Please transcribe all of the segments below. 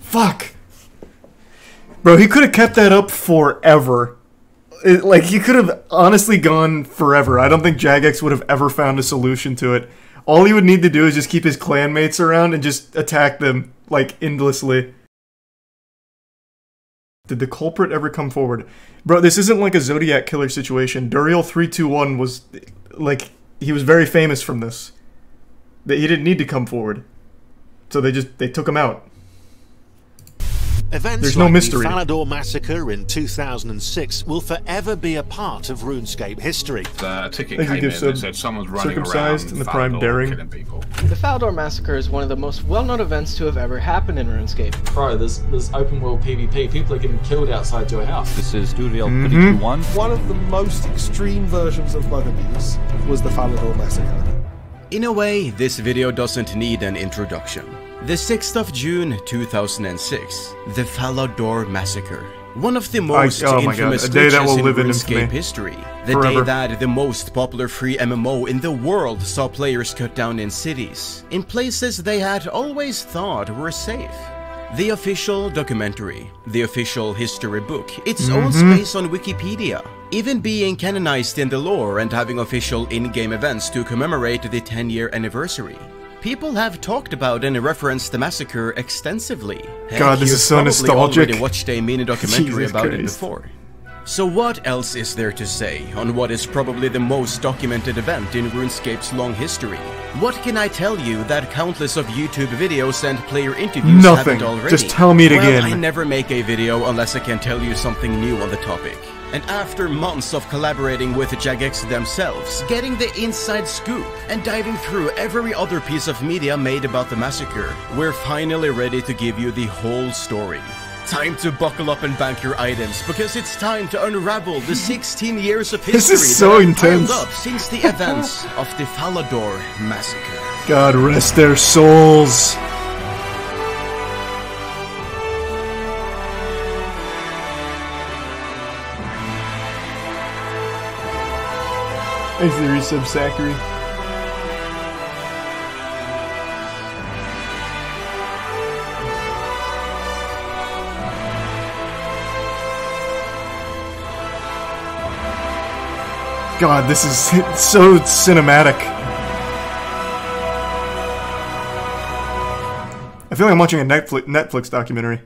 Fuck! Bro, he could have kept that up forever. Like, he could have honestly gone forever. I don't think Jagex would have ever found a solution to it. All he would need to do is just keep his clanmates around and just attack them, like, endlessly. Did the culprit ever come forward? Bro, this isn't like a Zodiac Killer situation. Duriel321 was, like, he was very famous from this. He didn't need to come forward. So they took him out. Events There's like no mystery. the Falador Massacre in 2006 will forever be a part of RuneScape history. The ticket came in and said someone's running circumcised around in the prime daring. killing people. The Falador Massacre is one of the most well-known events to have ever happened in RuneScape. Bro, there's open world PvP. People are getting killed outside your house. This is Duriel321. One of the most extreme versions of bug abuse was the Falador Massacre. In a way, this video doesn't need an introduction. The 6th of June 2006, the Falador Massacre. One of the most infamous glitches in RuneScape history. The day that the most popular free MMO in the world saw players cut down in cities, in places they had always thought were safe. The official documentary, the official history book, its own space on Wikipedia, even being canonized in the lore and having official in-game events to commemorate the 10-year anniversary. People have talked about and referenced the massacre extensively. God, this is so nostalgic. Already watched a mini-documentary about it before. So what else is there to say on what is probably the most documented event in RuneScape's long history? What can I tell you that countless of YouTube videos and player interviews haven't already? Just tell me it again. I never make a video unless I can tell you something new on the topic. And after months of collaborating with Jagex themselves, getting the inside scoop, and diving through every other piece of media made about the massacre, we're finally ready to give you the whole story. Time to buckle up and bank your items, because it's time to unravel the 16 years of history this is so intense. Up since the events of the Falador Massacre. God rest their souls. Thanks for the resub, Zachary. God, this is so cinematic. I feel like I'm watching a Netflix documentary.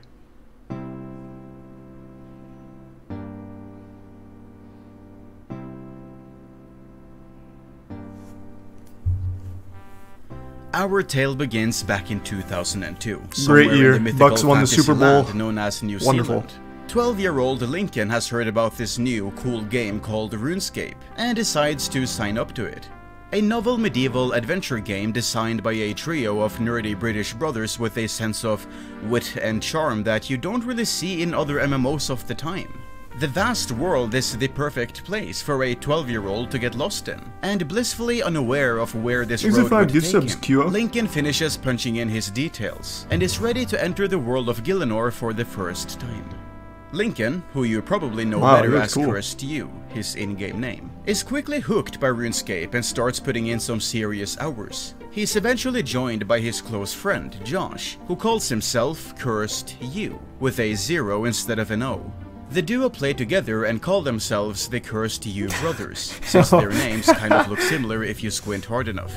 Our tale begins back in 2002. Great year. Bucks won the Super Bowl. Known as New Wonderful. Zealand. 12-year-old Lincoln has heard about this new, cool game called RuneScape and decides to sign up to it. A novel medieval adventure game designed by a trio of nerdy British brothers with a sense of wit and charm that you don't really see in other MMOs of the time. The vast world is the perfect place for a 12-year-old to get lost in, and blissfully unaware of where this road would take him, Lincoln finishes punching in his details, and is ready to enter the world of Gielinor for the first time. Lincoln, who you probably know better as Cursed You, his in-game name, is quickly hooked by RuneScape and starts putting in some serious hours. He's eventually joined by his close friend, Josh, who calls himself Cursed You, with a 0 instead of an O. The duo play together and call themselves the Cursed You Brothers, since their names kind of look similar if you squint hard enough.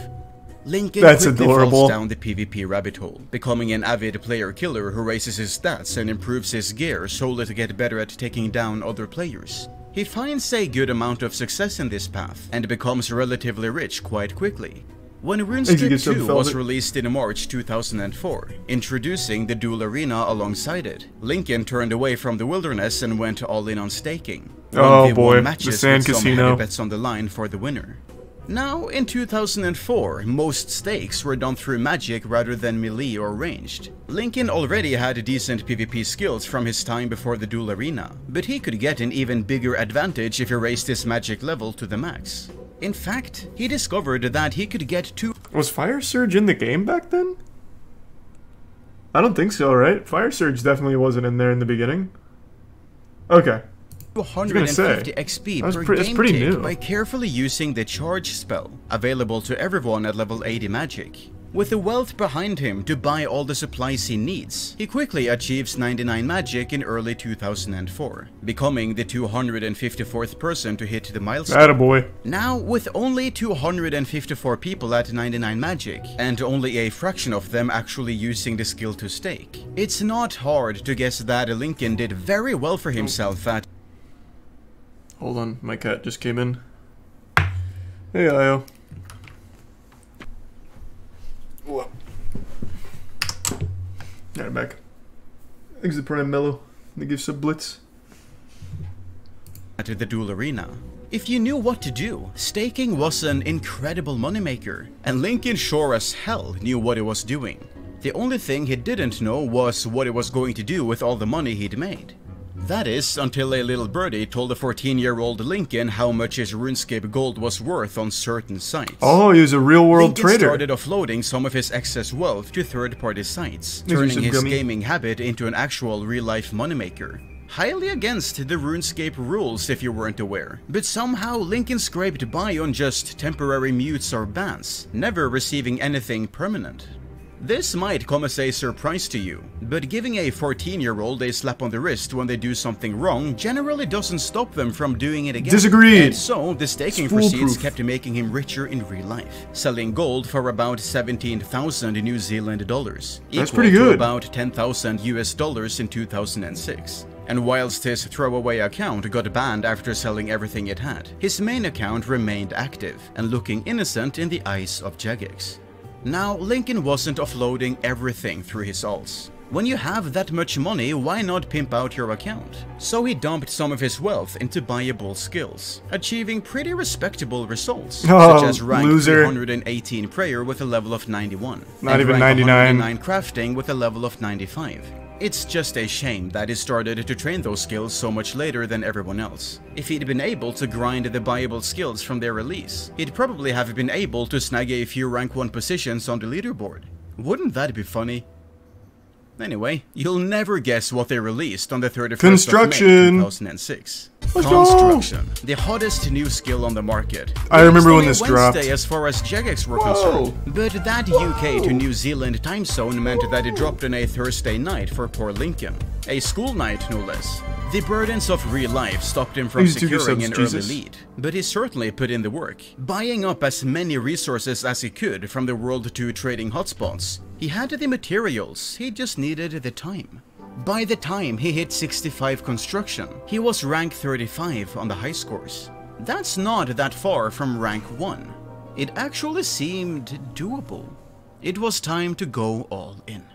Lincoln quickly falls down the PvP rabbit hole, becoming an avid player killer who raises his stats and improves his gear solely to get better at taking down other players. He finds a good amount of success in this path, and becomes relatively rich quite quickly. When RuneScape 2 was released in March 2004, introducing the Duel Arena alongside it, Lincoln turned away from the wilderness and went all in on staking. Oh boy, matches the Sand with Casino. Some heavy bets on the line for the winner. Now, in 2004, most stakes were done through magic rather than melee or ranged. Lincoln already had decent PvP skills from his time before the Duel Arena, but he could get an even bigger advantage if he raised his magic level to the max. In fact, he discovered that he could get Was Fire Surge in the game back then? I don't think so, right? Fire Surge definitely wasn't in there in the beginning. Okay. 250 XP per game tick by carefully using the charge spell, available to everyone at level 80 magic. With the wealth behind him to buy all the supplies he needs, he quickly achieves 99 magic in early 2004, becoming the 254th person to hit the milestone. Attaboy. Now, with only 254 people at 99 magic, and only a fraction of them actually using the skill to stake, it's not hard to guess that Lincoln did very well for himself at... Hold on, my cat just came in. Hey, Io. Whoa. Alright, back. Exit Prime Mellow. They give some blitz. At the duel arena. If you knew what to do, staking was an incredible moneymaker, and Lincoln sure as hell knew what he was doing. The only thing he didn't know was what he was going to do with all the money he'd made. That is, until a little birdie told the 14-year-old Lincoln how much his RuneScape gold was worth on certain sites. Oh, he was a real-world trader. Lincoln started offloading some of his excess wealth to third-party sites, turning his gaming habit into an actual real-life moneymaker. Highly against the RuneScape rules if you weren't aware, but somehow Lincoln scraped by on just temporary mutes or bans, never receiving anything permanent. This might come as a surprise to you, but giving a 14-year-old a slap on the wrist when they do something wrong generally doesn't stop them from doing it again. Disagreed. And so, the staking proceeds kept making him richer in real life, selling gold for about 17,000 New Zealand dollars, That's pretty good. To about 10,000 US dollars in 2006. And whilst his throwaway account got banned after selling everything it had, his main account remained active and looking innocent in the eyes of Jagex. Now, Lincoln wasn't offloading everything through his alts. When you have that much money, why not pimp out your account? So he dumped some of his wealth into buyable skills, achieving pretty respectable results, such as rank 318 prayer with a level of 91, not and even rank 99 crafting with a level of 95. It's just a shame that he started to train those skills so much later than everyone else. If he'd been able to grind the buyable skills from their release, he'd probably have been able to snag a few rank 1 positions on the leaderboard. Wouldn't that be funny? Anyway, you'll never guess what they released on the 31st of May 2006. Construction, the hottest new skill on the market. I remember when this dropped. As far as Jagex were concerned, but that UK to New Zealand time zone meant that it dropped on a Thursday night for poor Lincoln, a school night no less. The burdens of real life stopped him from securing an early lead, but he certainly put in the work, buying up as many resources as he could from the World 2 trading hotspots. He had the materials, he just needed the time. By the time he hit 65 construction, he was rank 35 on the high scores. That's not that far from rank 1. It actually seemed doable. It was time to go all in.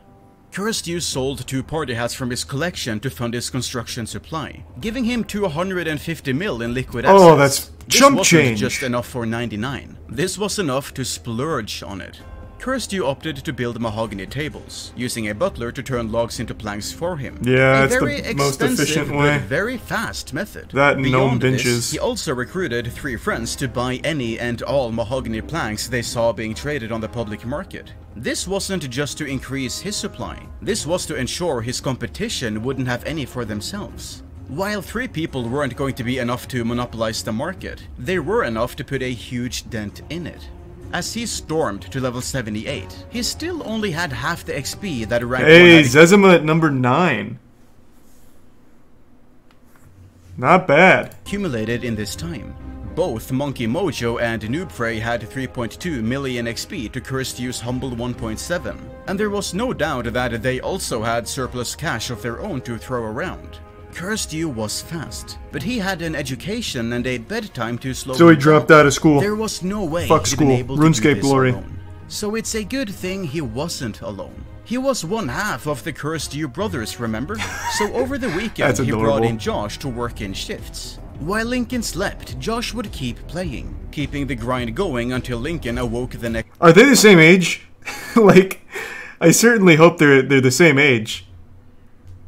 Cursed Youth sold 2 party hats from his collection to fund his construction supply, giving him 250 mil in liquid assets. Oh, that's chump change. This wasn't just enough for 99. This was enough to splurge on it. Cursed You opted to build mahogany tables, using a butler to turn logs into planks for him. Yeah, it's the most efficient way. But very fast method. That and gnome benches. This, he also recruited 3 friends to buy any and all mahogany planks they saw being traded on the public market. This wasn't just to increase his supply. This was to ensure his competition wouldn't have any for themselves. While 3 people weren't going to be enough to monopolize the market, they were enough to put a huge dent in it. As he stormed to level 78, he still only had half the XP that rank 1 Hey, Zezima at number 9. Not bad. Accumulated in this time. Both Monkey Mojo and Noobfrey had 3.2 million XP to Cursed Youth's humble 1.7, and there was no doubt that they also had surplus cash of their own to throw around. Cursed You was fast, but he had an education and a bedtime to slow So he dropped out of school. There was no way Fuck he'd school. been able to RuneScape do this glory. alone. So it's a good thing he wasn't alone. He was one half of the Cursed You brothers, remember? So over the weekend he brought in Josh to work in shifts. While Lincoln slept, Josh would keep playing, keeping the grind going until Lincoln awoke the next... Are they the same age? Like, I certainly hope they're the same age.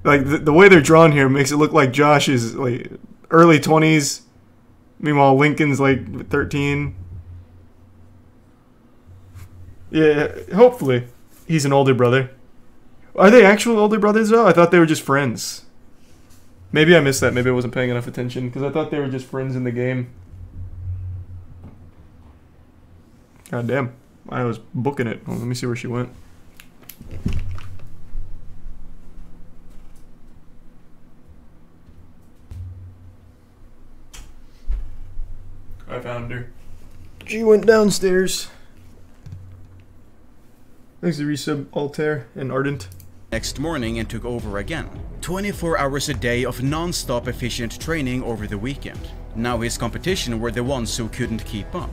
Like, the way they're drawn here makes it look like Josh is, like, early 20s. Meanwhile, Lincoln's, like, 13. Yeah, hopefully. He's an older brother. Are they actual older brothers, though? I thought they were just friends. Maybe I missed that. Maybe I wasn't paying enough attention, because I thought they were just friends in the game. God damn. I was booking it. Well, let me see where she went. I found her. She went downstairs. Thanks to resub Altair and Ardent. Next morning and took over again. 24 hours a day of non-stop efficient training over the weekend. Now his competition were the ones who couldn't keep up.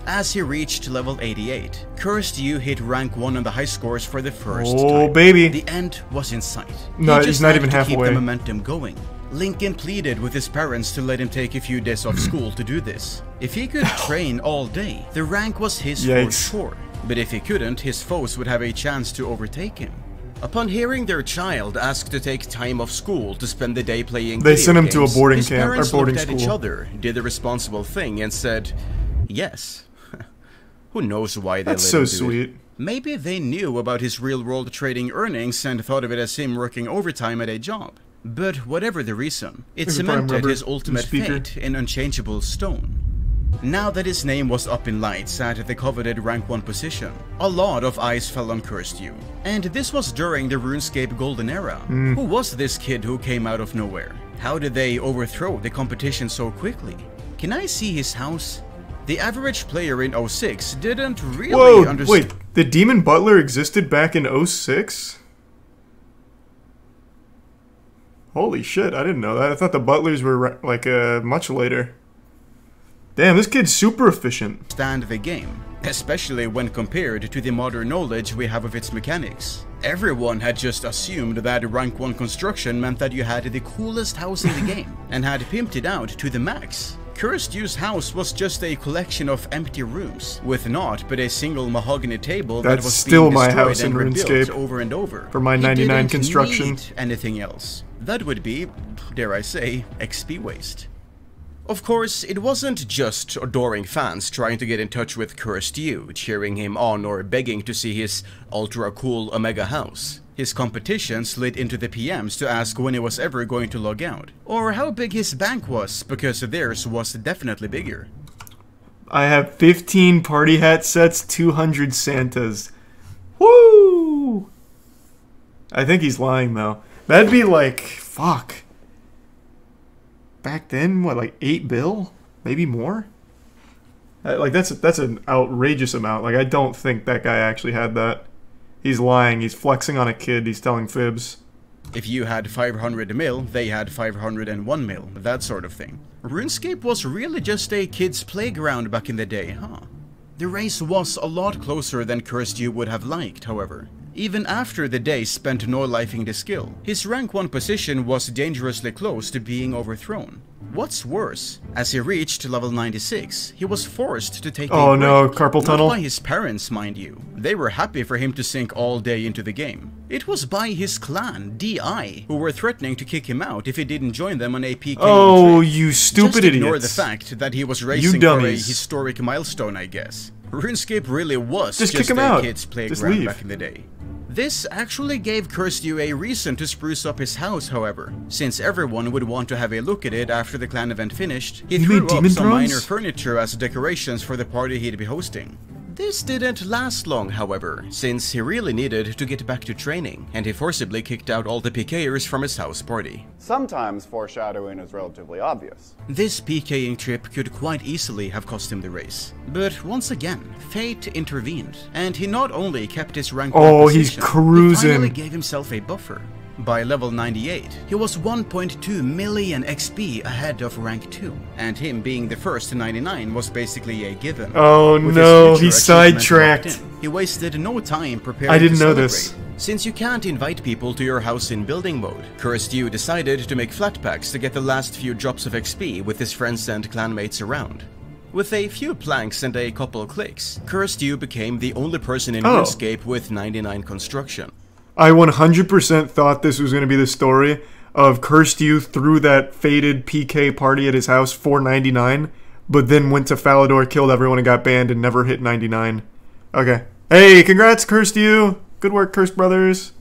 As he reached level 88, Cursed You hit rank 1 on the high scores for the first time. Oh baby! The end was in sight. No, he it's not even halfway. To keep the momentum going. Lincoln pleaded with his parents to let him take a few days off school to do this. If he could train all day, the rank was his for sure. But if he couldn't, his foes would have a chance to overtake him. Upon hearing their child ask to take time off school to spend the day playing they sent him to a boarding camp or boarding looked school. At each other, did the responsible thing, and said, "Yes." Who knows why they That's let him so do sweet. it. Maybe they knew about his real-world trading earnings and thought of it as him working overtime at a job. But whatever the reason, it cemented his ultimate fate in unchangeable stone. Now that his name was up in lights at the coveted rank 1 position, a lot of eyes fell on Cursed You. And this was during the RuneScape golden era. Who was this kid who came out of nowhere? How did they overthrow the competition so quickly? Can I see his house? The average player in 06 didn't really understand. Wait, the Demon Butler existed back in 06? Holy shit, I didn't know that. I thought the Butlers were like much later. Damn, this kid's super efficient. Stand the game, especially when compared to the modern knowledge we have of its mechanics. Everyone had just assumed that rank 1 construction meant that you had the coolest house in the game, and had pimped it out to the max. Cursed You's house was just a collection of empty rooms, with naught but a single mahogany table that was still being my destroyed house in and rebuilt RuneScape over and over. for my 99 construction. He didn't need anything else. That would be, dare I say, XP waste. Of course, it wasn't just adoring fans trying to get in touch with Cursed You, cheering him on or begging to see his ultra-cool Omega house. His competition slid into the PMs to ask when he was ever going to log out, or how big his bank was, because theirs was definitely bigger. I have 15 party hat sets, 200 Santas. Woo! I think he's lying though. That'd be like, fuck. Back then, what, like 8 bill? Maybe more? Like that's an outrageous amount. Like I don't think that guy actually had that. He's lying, he's flexing on a kid, he's telling fibs. If you had 500 mil, they had 501 mil, that sort of thing. RuneScape was really just a kid's playground back in the day, huh? The race was a lot closer than Cursed You would have liked, however. Even after the day spent no-lifing the skill, his rank 1 position was dangerously close to being overthrown. What's worse, as he reached level 96, he was forced to take a break. carpal tunnel. Not by his parents, mind you. They were happy for him to sink all day into the game. It was by his clan, DI, who were threatening to kick him out if he didn't join them on a PK. Oh, you stupid Just ignore idiots. the fact that he was racing for a historic milestone, I guess. RuneScape really was just kick him a out. kid's playground back in the day. This actually gave Cursed You a reason to spruce up his house, however. Since everyone would want to have a look at it after the clan event finished, he threw up some minor furniture as decorations for the party he'd be hosting. This didn't last long, however, since he really needed to get back to training, and he forcibly kicked out all the PKers from his house party. Sometimes foreshadowing is relatively obvious. This PKing trip could quite easily have cost him the race. But once again, fate intervened, and he not only kept his rank 1 position, he's cruising. he finally gave himself a buffer. By level 98, he was 1.2 million XP ahead of rank 2, and him being the first to 99 was basically a given. Oh no, he sidetracked. He wasted no time preparing I didn't to know celebrate. this. Since you can't invite people to your house in building mode, Cursed You decided to make flat packs to get the last few drops of XP with his friends and clanmates around. With a few planks and a couple clicks, Cursed You became the only person in RuneScape with 99 construction. I 100% thought this was going to be the story of Cursed You threw that faded PK party at his house for 99, but then went to Falador, killed everyone, and got banned and never hit 99. Okay. Hey, congrats, Cursed You! Good work, Cursed Brothers.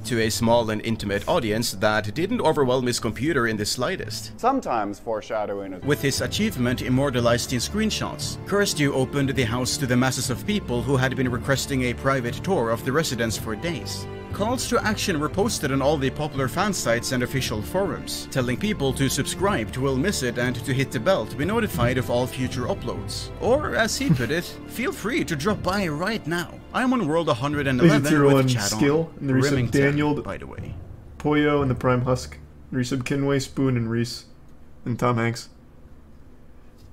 to a small and intimate audience that didn't overwhelm his computer in the slightest. Sometimes foreshadowing is... With his achievement immortalized in screenshots, Cursed You opened the house to the masses of people who had been requesting a private tour of the residence for days. Calls to action were posted on all the popular fan sites and official forums, telling people to subscribe to Will Miss It and to hit the bell to be notified of all future uploads. Or, as he put it, feel free to drop by right now. I'm on World 111 with chat skill, on. and the resub Daniel, by the way. Poyo, and the Prime Husk. Resub Kinway, Spoon, and Reese. And Tom Hanks.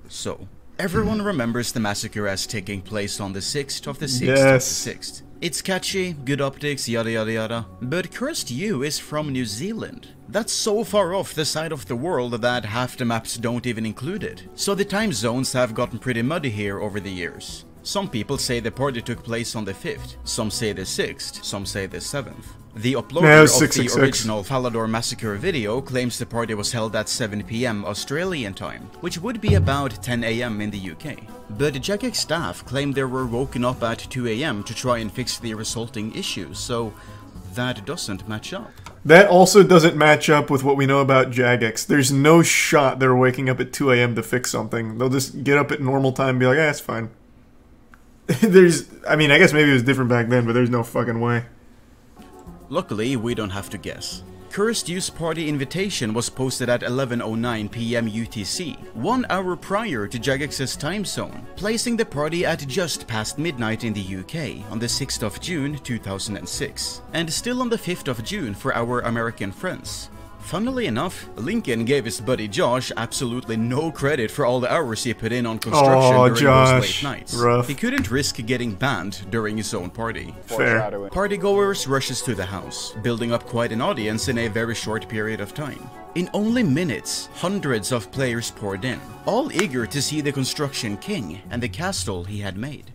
So, everyone remembers the massacre as taking place on the 6th of the 6th of the 6th. It's catchy, good optics, yada yada yada. But Cursed You is from New Zealand. That's so far off the side of the world that half the maps don't even include it. So the time zones have gotten pretty muddy here over the years. Some people say the party took place on the 5th, some say the 6th, some say the 7th. The uploader of the original Falador Massacre video claims the party was held at 7 PM Australian time, which would be about 10 AM in the UK. But Jagex staff claimed they were woken up at 2 AM to try and fix the resulting issues, so that doesn't match up. That also doesn't match up with what we know about Jagex. There's no shot they're waking up at 2 AM to fix something. They'll just get up at normal time and be like, it's fine. I mean, I guess maybe it was different back then, but there's no fucking way. Luckily, we don't have to guess. Cursed You's party invitation was posted at 11:09 PM UTC, 1 hour prior to Jagex's time zone, placing the party at just past midnight in the UK on the 6th of June 2006, and still on the 5th of June for our American friends. Funnily enough, Lincoln gave his buddy Josh absolutely no credit for all the hours he put in on construction during those late nights. Rough. He couldn't risk getting banned during his own party. Fair. Partygoers rushes to the house, building up quite an audience in a very short period of time. In only minutes, hundreds of players poured in, all eager to see the construction king and the castle he had made.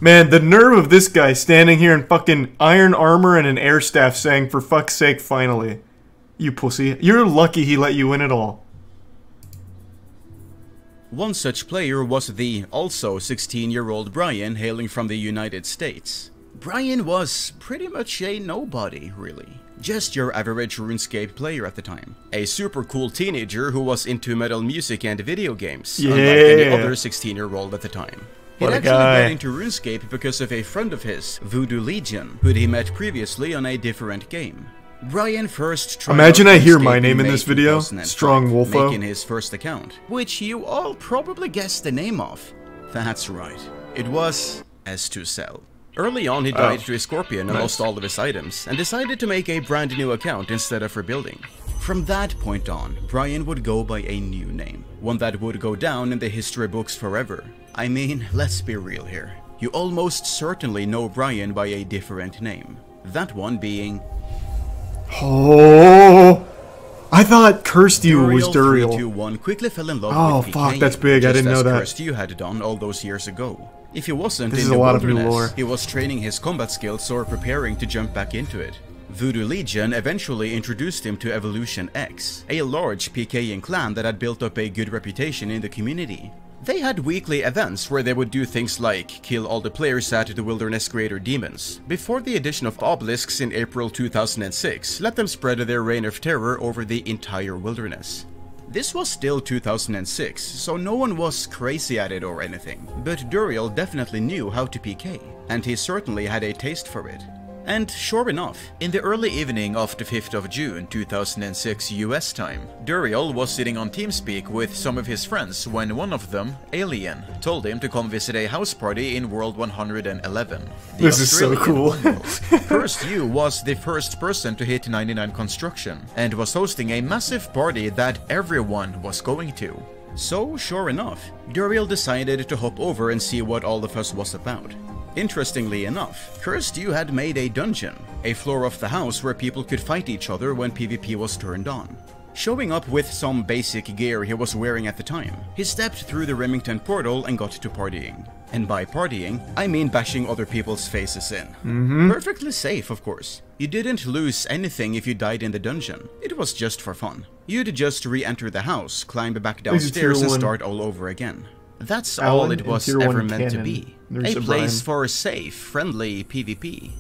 Man, the nerve of this guy standing here in fucking iron armor and an air staff saying, for fuck's sake, finally. You pussy. You're lucky he let you win it all. One such player was the also 16-year-old Brian hailing from the United States. Brian was pretty much a nobody, really. Just your average RuneScape player at the time. A super cool teenager who was into metal music and video games, unlike any other 16-year-old at the time. He'd actually got into RuneScape because of a friend of his, Voodoo Legion, who he met previously on a different game. Brian first tried Imagine I hear my name in this video, Strong Wolfo, making his first account, which you all probably guessed the name of. That's right, it was S2Cell. Early on he died to a scorpion and lost all of his items, and decided to make a brand new account instead of rebuilding. From that point on, Brian would go by a new name, one that would go down in the history books forever. I mean, let's be real here. You almost certainly know Brian by a different name. That one being... Oh, I thought Cursed You was Duriel. 321 quickly fell in love with PK, fuck, that's big. I didn't know that. Cursed You had done all those years ago. If he wasn't this in is the a lot of new wilderness, lore. he was training his combat skills or preparing to jump back into it. Voodoo Legion eventually introduced him to Evolution X, a large PKing clan that had built up a good reputation in the community. They had weekly events where they would do things like kill all the players at the Wilderness Greater Demons. Before the addition of obelisks in April 2006, let them spread their reign of terror over the entire wilderness. This was still 2006, so no one was crazy at it or anything, but Duriel definitely knew how to PK, and he certainly had a taste for it. And sure enough, in the early evening of the 5th of June 2006 US time, Duriel was sitting on TeamSpeak with some of his friends when one of them, Alien, told him to come visit a house party in World 111. This is so cool. Cursed You was the first person to hit 99 construction, and was hosting a massive party that everyone was going to. So, sure enough, Duriel decided to hop over and see what all the fuss was about. Interestingly enough, Cursed You had made a dungeon, a floor of the house where people could fight each other when PvP was turned on. Showing up with some basic gear he was wearing at the time, he stepped through the Remington portal and got to partying. And by partying, I mean bashing other people's faces in. Perfectly safe, of course. You didn't lose anything if you died in the dungeon. It was just for fun. You'd just re-enter the house, climb back downstairs and start all over again. That's all it was ever meant to be. A place for safe, friendly PvP.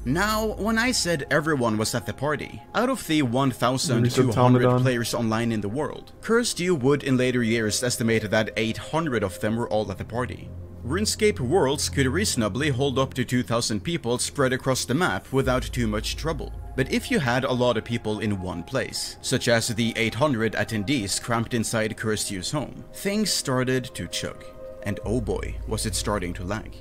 Now, when I said everyone was at the party, out of the 1,200 players online in the world, Cursed You would in later years estimate that 800 of them were all at the party. RuneScape Worlds could reasonably hold up to 2,000 people spread across the map without too much trouble. But if you had a lot of people in one place, such as the 800 attendees cramped inside Cursed You's home, things started to chug. And oh boy, was it starting to lag.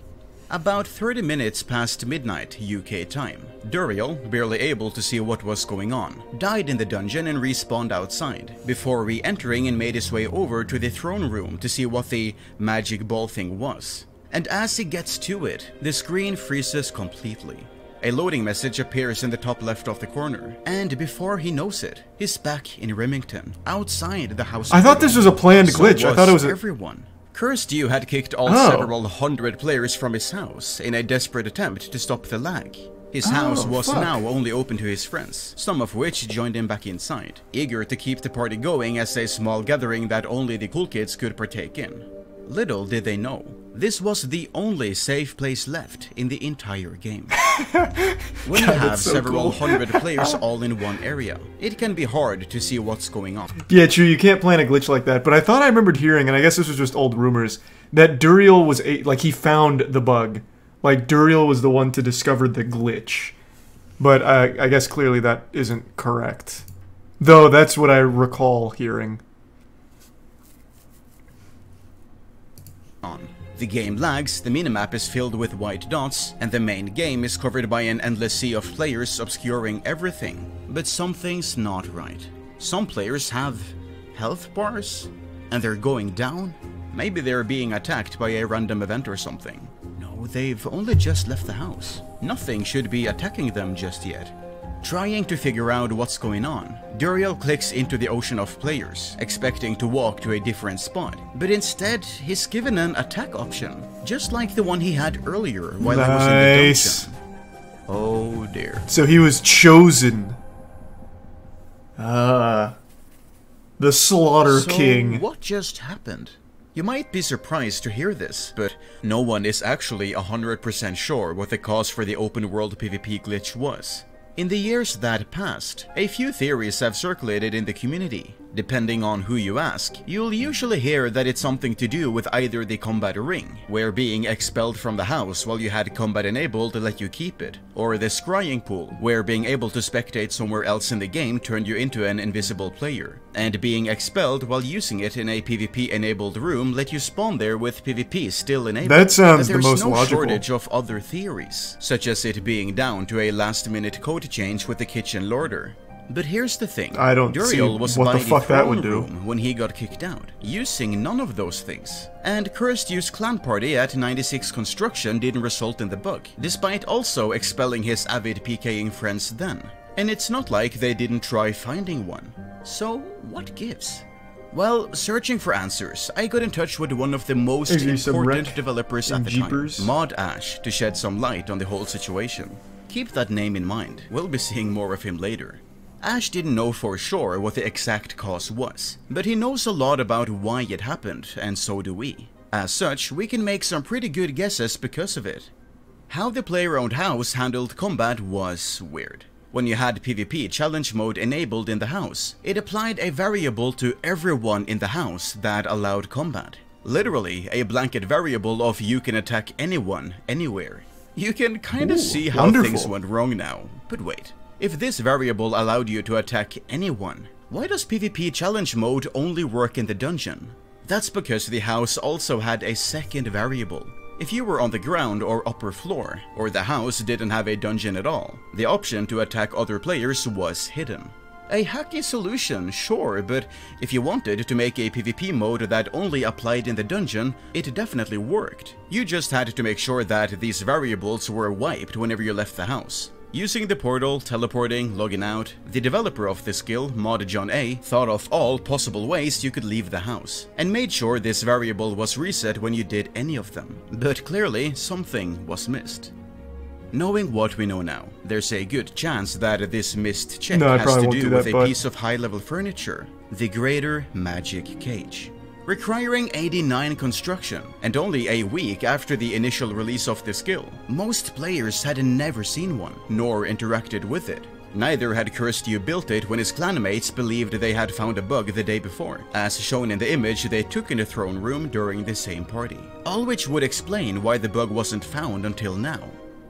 About 30 minutes past midnight UK time, Duriel, barely able to see what was going on, died in the dungeon and respawned outside, before re-entering and made his way over to the throne room to see what the magic ball thing was. And as he gets to it, the screen freezes completely. A loading message appears in the top left of the corner, and before he knows it, he's back in Remington, outside the house. I thought this was a planned glitch. I thought it was everyone. Cursed You had kicked all several hundred players from his house in a desperate attempt to stop the lag. His house was now only open to his friends, some of which joined him back inside, eager to keep the party going as a small gathering that only the cool kids could partake in. Little did they know, this was the only safe place left in the entire game. When you have several hundred players all in one area, it can be hard to see what's going on. Yeah, true, you can't plan a glitch like that, but I thought I remembered hearing, and I guess this was just old rumors, that Duriel was, he found the bug. Like, Duriel was the one to discover the glitch. But I guess clearly that isn't correct. Though, that's what I recall hearing. The game lags, the minimap is filled with white dots, and the main game is covered by an endless sea of players obscuring everything. But something's not right. Some players have health bars, and they're going down. Maybe they're being attacked by a random event or something. No, they've only just left the house. Nothing should be attacking them just yet. Trying to figure out what's going on, Duriel clicks into the ocean of players, expecting to walk to a different spot, but instead he's given an attack option, just like the one he had earlier while he was in the dungeon. Oh dear. So he was chosen. The Slaughter King. What just happened? You might be surprised to hear this, but no one is actually 100% sure what the cause for the open world PvP glitch was. In the years that passed, a few theories have circulated in the community. Depending on who you ask, you'll usually hear that it's something to do with either the combat ring, where being expelled from the house while you had combat enabled let you keep it, or the scrying pool, where being able to spectate somewhere else in the game turned you into an invisible player, and being expelled while using it in a PvP enabled room let you spawn there with PvP still enabled. That sounds the most logical. There's no shortage of other theories, such as it being down to a last-minute code change with the kitchen larder. But here's the thing, I don't Duriel see was what by the fuck that would do room when he got kicked out, using none of those things. And Cursed You's clan party at 96 Construction didn't result in the bug, despite also expelling his avid PKing friends then. And it's not like they didn't try finding one. So what gives? Well, searching for answers, I got in touch with one of the most important developers at the time, Mod Ash, to shed some light on the whole situation. Keep that name in mind, we'll be seeing more of him later. Ash didn't know for sure what the exact cause was, but he knows a lot about why it happened, and so do we. As such, we can make some pretty good guesses because of it. How the player-owned house handled combat was weird. When you had PvP challenge mode enabled in the house, it applied a variable to everyone in the house that allowed combat. Literally, a blanket variable of you can attack anyone, anywhere. You can kinda see how things went wrong now, but wait. If this variable allowed you to attack anyone, why does PvP challenge mode only work in the dungeon? That's because the house also had a second variable. If you were on the ground or upper floor, or the house didn't have a dungeon at all, the option to attack other players was hidden. A hacky solution, sure, but if you wanted to make a PvP mode that only applied in the dungeon, it definitely worked. You just had to make sure that these variables were wiped whenever you left the house. Using the portal, teleporting, logging out, the developer of this skill, Mod John A, thought of all possible ways you could leave the house, and made sure this variable was reset when you did any of them. But clearly, something was missed. Knowing what we know now, there's a good chance that this missed check has to do with a piece of high-level furniture, the Greater Magic Cage. requiring 89 construction, and only a week after the initial release of the skill. Most players had never seen one, nor interacted with it. Neither had Cursed You built it when his clanmates believed they had found a bug the day before, as shown in the image they took in the throne room during the same party. All which would explain why the bug wasn't found until now.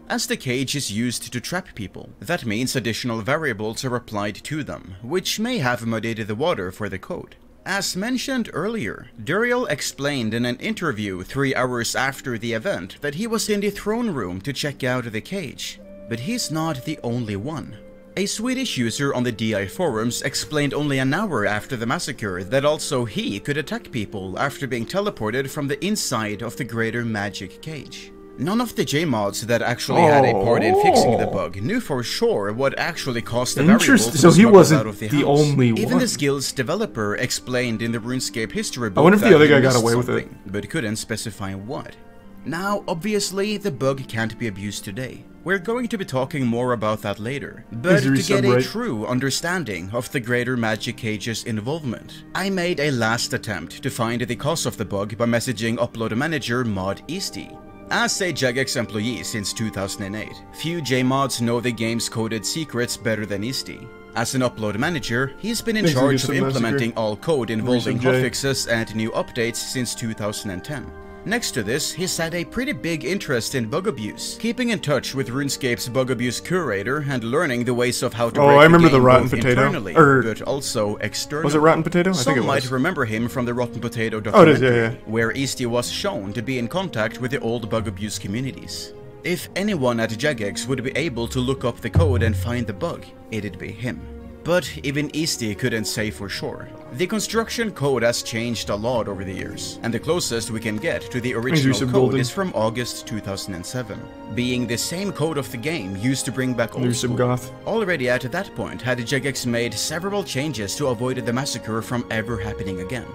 As the cage is used to trap people, that means additional variables are applied to them, which may have muddied the water for the code. As mentioned earlier, Duriel explained in an interview 3 hours after the event that he was in the throne room to check out the cage. But he's not the only one. A Swedish user on the DI forums explained only an hour after the massacre that also he could attack people after being teleported from the inside of the greater magic cage. None of the J-mods that actually had a part in fixing the bug knew for sure what actually caused the variables to smuggle out of the house. Only one. Even the skill's developer explained in the RuneScape history book I wonder if the other guy got away with it, but couldn't specify what. Now, obviously, the bug can't be abused today. We're going to be talking more about that later, but to get a true understanding of the greater magic cage's involvement, I made a last attempt to find the cause of the bug by messaging upload manager Moisty. As a Jagex employee since 2008, few J-mods know the game's coded secrets better than Moisty. As an upload manager, he's been in charge of implementing all code involving hotfixes and new updates since 2010. Next to this, he's had a pretty big interest in bug abuse, keeping in touch with RuneScape's bug abuse curator and learning the ways of how to break I remember the game the Rotten both Potato, internally, but also externally. Was it Rotten Potato? I think it was. Some might remember him from the Rotten Potato documentary, where Moisty was shown to be in contact with the old bug abuse communities. If anyone at Jagex would be able to look up the code and find the bug, it'd be him. But even Moisty couldn't say for sure. The construction code has changed a lot over the years, and the closest we can get to the original code is from August 2007, being the same code of the game used to bring back old school. Already at that point had Jagex made several changes to avoid the massacre from ever happening again.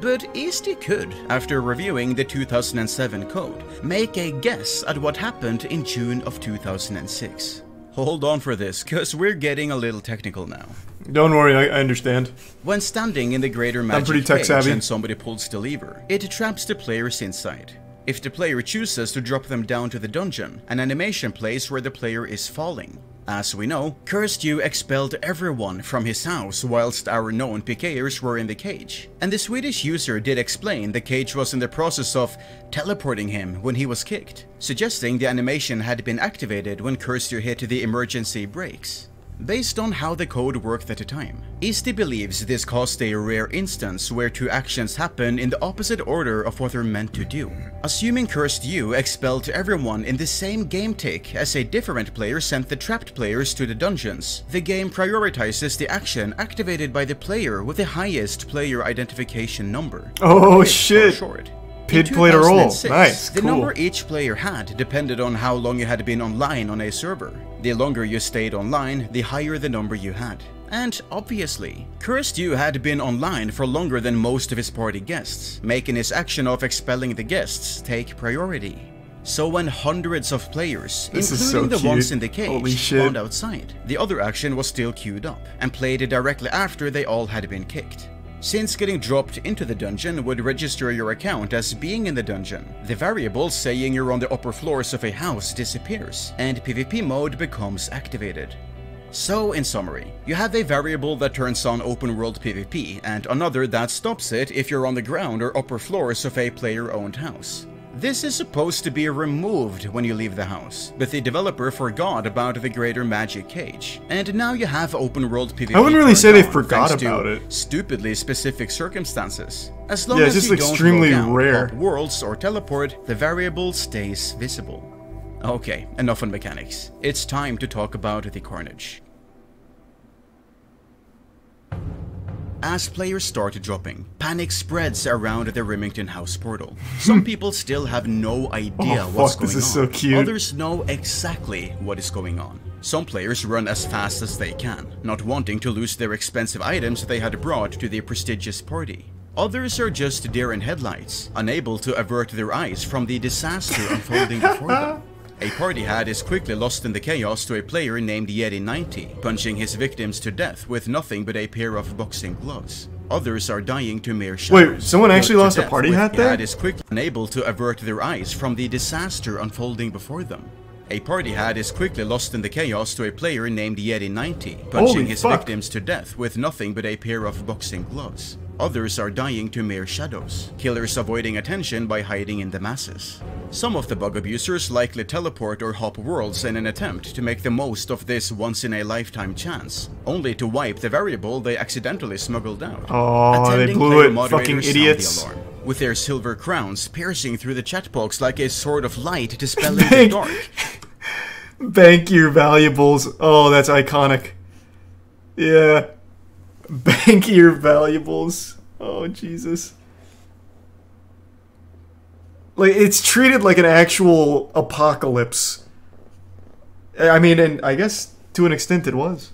But Moisty could, after reviewing the 2007 code, make a guess at what happened in June of 2006. Hold on for this, cause we're getting a little technical now. Don't worry, I understand. When standing in the greater magic cage and somebody pulls the lever, it traps the players inside. If the player chooses to drop them down to the dungeon, an animation plays where the player is falling. As we know, Cursed You expelled everyone from his house whilst our known PKers were in the cage. And the Swedish user did explain the cage was in the process of teleporting him when he was kicked, suggesting the animation had been activated when Cursed You hit the emergency brakes. Based on how the code worked at the time, Moisty believes this caused a rare instance where two actions happen in the opposite order of what they're meant to do. Assuming Cursed You expelled everyone in the same game tick as a different player sent the trapped players to the dungeons, the game prioritizes the action activated by the player with the highest player identification number. Oh shit! Pid played a role. Nice, the number each player had depended on how long you had been online on a server. The longer you stayed online, the higher the number you had. And obviously, Cursed You had been online for longer than most of his party guests, making his action of expelling the guests take priority. So when hundreds of players, including the ones in the cage, spawned outside, the other action was still queued up, and played directly after they all had been kicked. Since getting dropped into the dungeon would register your account as being in the dungeon, the variable saying you're on the upper floors of a house disappears, and PvP mode becomes activated. So, in summary, you have a variable that turns on open world PvP, and another that stops it if you're on the ground or upper floors of a player-owned house. This is supposed to be removed when you leave the house, but the developer forgot about the greater magic cage, and now you have open world PvP. I wouldn't really say they forgot about it. Stupidly specific circumstances. As long as you don't go down, pop worlds or teleport, the variable stays visible. Okay, enough on mechanics. It's time to talk about the carnage. As players start dropping, panic spreads around the Remington House portal. Some people still have no idea what's going on. So cute. Others know exactly what is going on. Some players run as fast as they can, not wanting to lose their expensive items they had brought to the prestigious party. Others are just deer in headlights, unable to avert their eyes from the disaster unfolding before them. A party hat is quickly lost in the chaos to a player named Yeti90, punching his victims to death with nothing but a pair of boxing gloves. Others are dying to mere shadows. Wait, someone actually lost a party hat there? Hat is quickly unable to avert their eyes from the disaster unfolding before them. A party hat is quickly lost in the chaos to a player named Yeti90, punching his victims to death with nothing but a pair of boxing gloves. Others are dying to mere shadows, killers avoiding attention by hiding in the masses. Some of the bug abusers likely teleport or hop worlds in an attempt to make the most of this once-in-a-lifetime chance, only to wipe the variable they accidentally smuggled out. Oh, they blew it, fucking idiots. With their silver crowns piercing through the chat box like a sword of light dispelling the dark. Bank your valuables. Oh, that's iconic. Yeah. Bank your valuables. Oh, Jesus. Like, it's treated like an actual apocalypse. I mean, and I guess to an extent it was.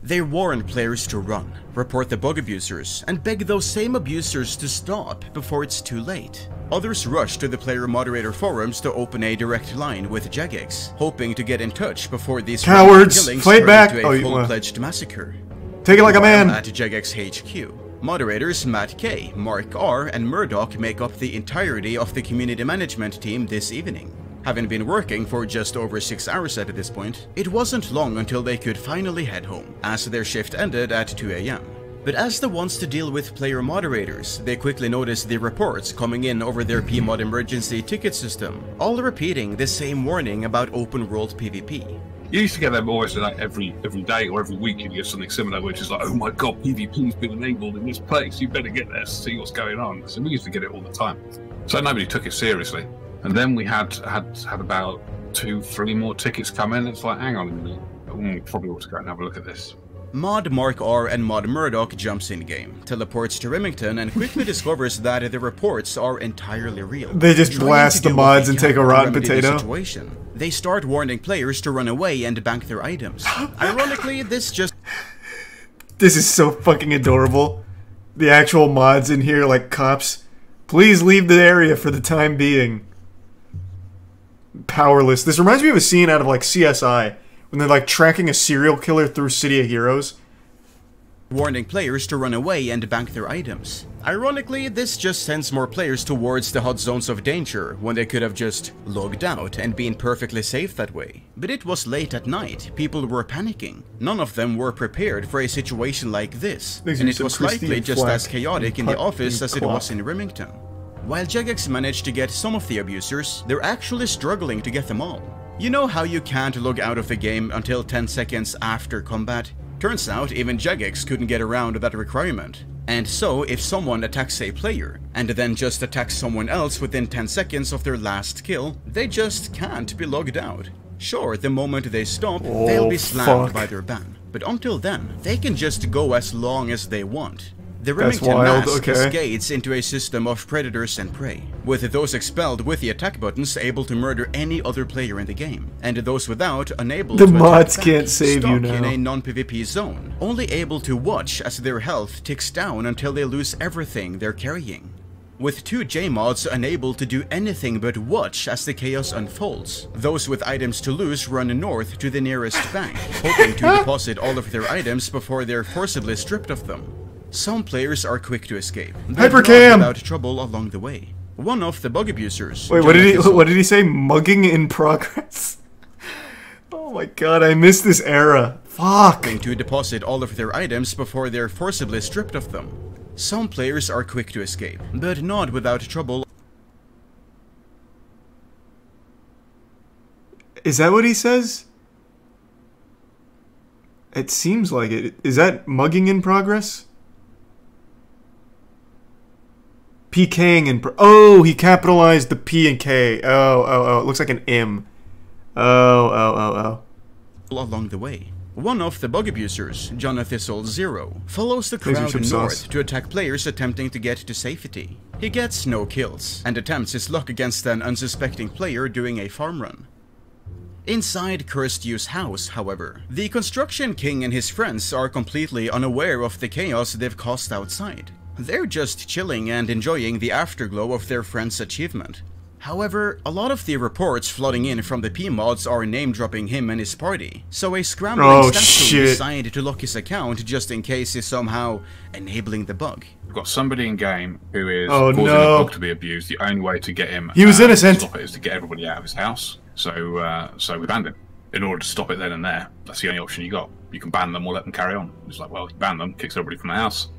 They warn players to run, report the bug abusers, and beg those same abusers to stop before it's too late. Others rush to the player moderator forums to open a direct line with Jagex, hoping to get in touch before these cowards killings fight back turn into a full-fledged massacre. Take it like a man. At Jagex HQ, moderators Matt K, Mark R, and Murdoch make up the entirety of the community management team this evening. Having been working for just over 6 hours at this point, it wasn't long until they could finally head home, as their shift ended at 2 AM. But as the ones to deal with player moderators, they quickly noticed the reports coming in over their PMod emergency ticket system, all repeating the same warning about open world PvP. You used to get them always like every day or every week you'd get something similar, which is like, oh my god, PvP's been enabled in this place, you better get there to see what's going on. So we used to get it all the time. So nobody took it seriously. And then we had about 2-3 more tickets come in. It's like, hang on a minute, probably ought to go and have a look at this. Mod Mark R and Mod Murdoch jumps in game, teleports to Remington, and quickly discovers that the reports are entirely real. They just blast the mods and take a rotten potato. They start warning players to run away and bank their items. Ironically, this is so fucking adorable. The actual mods in here, like cops, please leave the area for the time being. Powerless. This reminds me of a scene out of like CSI when they're like tracking a serial killer through City of Heroes. Warning players to run away and bank their items. Ironically, this just sends more players towards the hot zones of danger when they could have just logged out and been perfectly safe that way. But it was late at night, people were panicking. None of them were prepared for a situation like this, and it was likely just as chaotic in the office as it was in Remington. While Jagex managed to get some of the abusers, they're actually struggling to get them all. You know how you can't log out of the game until 10 seconds after combat? Turns out even Jagex couldn't get around that requirement. And so if someone attacks a player, and then just attacks someone else within 10 seconds of their last kill, they just can't be logged out. Sure, the moment they stop, they'll be slammed by their ban. But until then, they can just go as long as they want. The Remington mask cascades into a system of predators and prey, with those expelled with the attack buttons able to murder any other player in the game, and those without unable to attack back. The mods can't save you now. Stuck in a non-PvP zone, only able to watch as their health ticks down until they lose everything they're carrying. With 2 J-mods unable to do anything but watch as the chaos unfolds, those with items to lose run north to the nearest bank, hoping to deposit all of their items before they're forcibly stripped of them. Some players are quick to escape, but not without trouble along the way. One of the bug abusers... Wait, what did he say? Mugging in progress? Oh my god, I missed this era. Fuck! ...to deposit all of their items before they're forcibly stripped of them. Some players are quick to escape, but not without trouble. Is that what he says? It seems like it. Is that mugging in progress? PKing in oh, he capitalized the P and K. Oh, it looks like an M. Oh. Along the way. One of the bug abusers, Jonathan 0, follows the crowd north to attack players attempting to get to safety. He gets no kills, and attempts his luck against an unsuspecting player doing a farm run. Inside Cursed You's house, however, the Construction King and his friends are completely unaware of the chaos they've caused outside. They're just chilling and enjoying the afterglow of their friend's achievement. However, a lot of the reports flooding in from the P-mods are name-dropping him and his party, so a scrambling statue decided to lock his account just in case he's somehow enabling the bug. We've got somebody in-game who is causing the bug to be abused. The only way to get him he was innocent. to stop it is to get everybody out of his house. So we banned him. In order to stop it then and there, that's the only option you got. You can ban them or let them carry on. It's like, well, you ban them, kicks everybody from the house,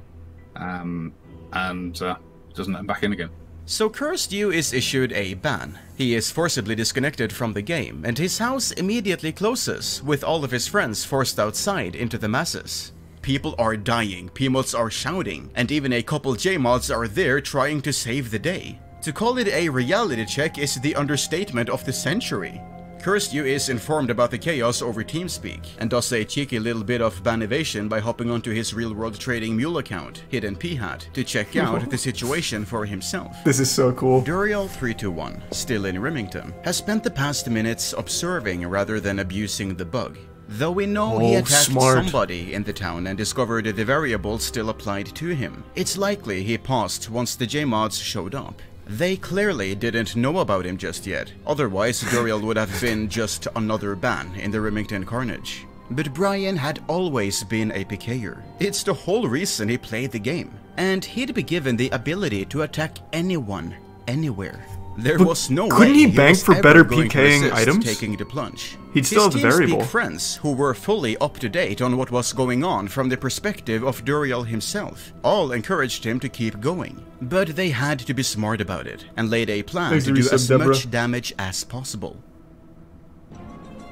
and doesn't let them back in again. So Cursed You is issued a ban. He is forcibly disconnected from the game, and his house immediately closes, with all of his friends forced outside into the masses. People are dying, P-mods are shouting, and even a couple J-mods are there trying to save the day. To call it a reality check is the understatement of the century. Cursed You is informed about the chaos over TeamSpeak, and does a cheeky little bit of ban evasion by hopping onto his real-world trading mule account, Hidden P-Hat, to check out the situation for himself. This is so cool. Duriel321, still in Remington, has spent the past minutes observing rather than abusing the bug. Though we know he attacked somebody in the town and discovered the variable still applied to him, it's likely he paused once the J-mods showed up. They clearly didn't know about him just yet, otherwise Duriel would have been just another ban in the Remington carnage. But Brian had always been a PKer. It's the whole reason he played the game, and he'd be given the ability to attack anyone, anywhere. There was no way couldn't he bank for better PKing items? Taking the plunge. He'd still have the variable. His friends, who were fully up to date on what was going on from the perspective of Duriel himself, all encouraged him to keep going. But they had to be smart about it, and laid a plan to do as much damage as possible.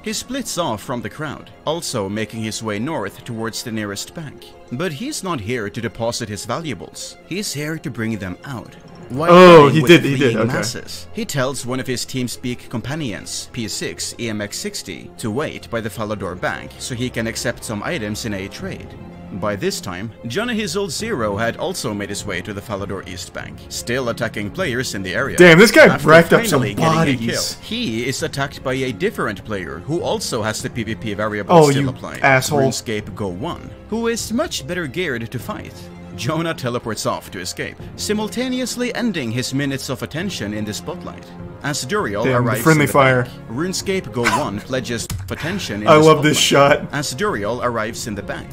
He splits off from the crowd, also making his way north towards the nearest bank. But he's not here to deposit his valuables, he's here to bring them out. While he did, okay. Masses, he tells one of his TeamSpeak companions, P6 EMX60, to wait by the Falador Bank so he can accept some items in a trade. By this time, Johnny His Old Zero had also made his way to the Falador East Bank, still attacking players in the area. Damn, this guy racked up some bodies. He is attacked by a different player who also has the PvP variable still applied, asshole. RuneScape Go 1, who is much better geared to fight. Jonah teleports off to escape, simultaneously ending his minutes of attention in the spotlight. As Duriel arrives in the bank, RuneScape Go 1 pledges attention in the spotlight. I love this shot. As Duriel arrives in the bank.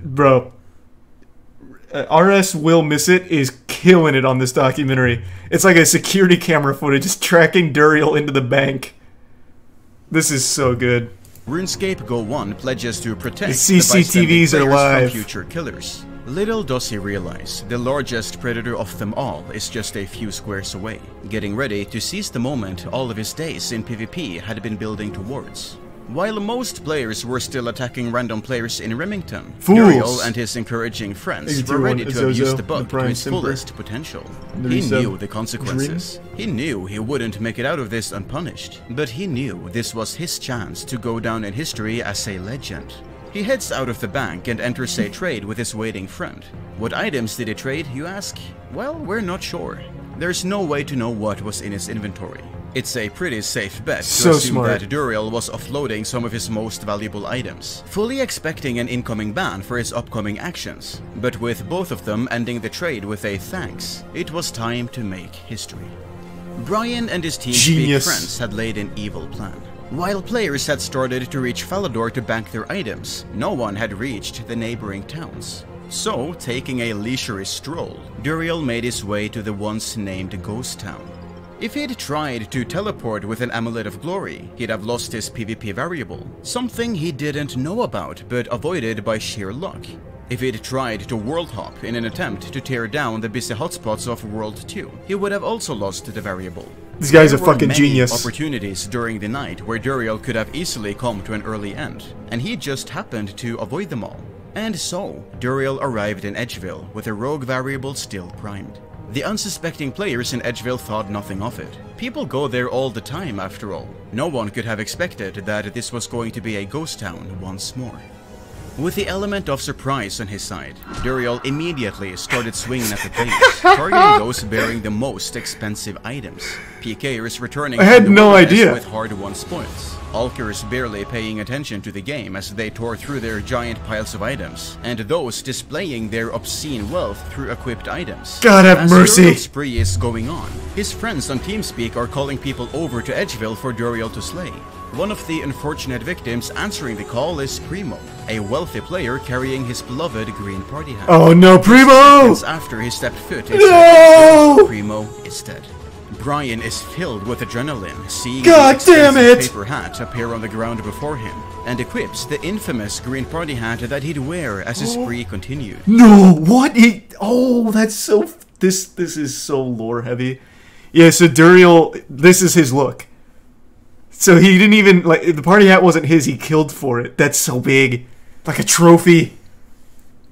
Bro. RS Will Miss It is killing it on this documentary. It's like a security camera footage just tracking Duriel into the bank. This is so good. RuneScape Go 1 pledges to protect the CCTVs are live. From future killers. Little does he realize, the largest predator of them all is just a few squares away, getting ready to seize the moment all of his days in PvP had been building towards. While most players were still attacking random players in Remington, Duriel and his encouraging friends were ready to abuse the bug to its fullest potential. He knew the consequences. He knew he wouldn't make it out of this unpunished, but he knew this was his chance to go down in history as a legend. He heads out of the bank and enters a trade with his waiting friend. What items did he trade, you ask? Well, we're not sure. There's no way to know what was in his inventory. It's a pretty safe bet to assume that Duriel was offloading some of his most valuable items, fully expecting an incoming ban for his upcoming actions. But with both of them ending the trade with a thanks, it was time to make history. Brian and his TeamSpeak friends had laid an evil plan. While players had started to reach Falador to bank their items, no one had reached the neighboring towns. So, taking a leisurely stroll, Duriel made his way to the once named Ghost Town. If he'd tried to teleport with an Amulet of Glory, he'd have lost his PvP variable, something he didn't know about but avoided by sheer luck. If he'd tried to world hop in an attempt to tear down the busy hotspots of World 2, he would have also lost the variable. This guy's a fucking genius. There were many opportunities during the night where Duriel could have easily come to an early end, and he just happened to avoid them all. And so, Duriel arrived in Edgeville with a rogue variable still primed. The unsuspecting players in Edgeville thought nothing of it. People go there all the time after all. No one could have expected that this was going to be a ghost town once more. With the element of surprise on his side, Duriel immediately started swinging at the base, targeting those bearing the most expensive items. PKers returning I had no idea with hard-won spoils. Alkers barely paying attention to the game as they tore through their giant piles of items, and those displaying their obscene wealth through equipped items. God have mercy! As the spree is going on, his friends on TeamSpeak are calling people over to Edgeville for Duriel to slay. One of the unfortunate victims answering the call is Primo, a wealthy player carrying his beloved green party hat. Oh no, Primo! After he stepped foot No! Primo is dead. Brian is filled with adrenaline, seeing God the damn it! paper hat appear on the ground before him, and equips the infamous green party hat that he'd wear as his spree continued. No, what? Oh, that's so... This is so lore heavy. Yeah, so Duriel, this is his look. So he didn't even, like, the party hat wasn't his, he killed for it. That's so big. Like a trophy.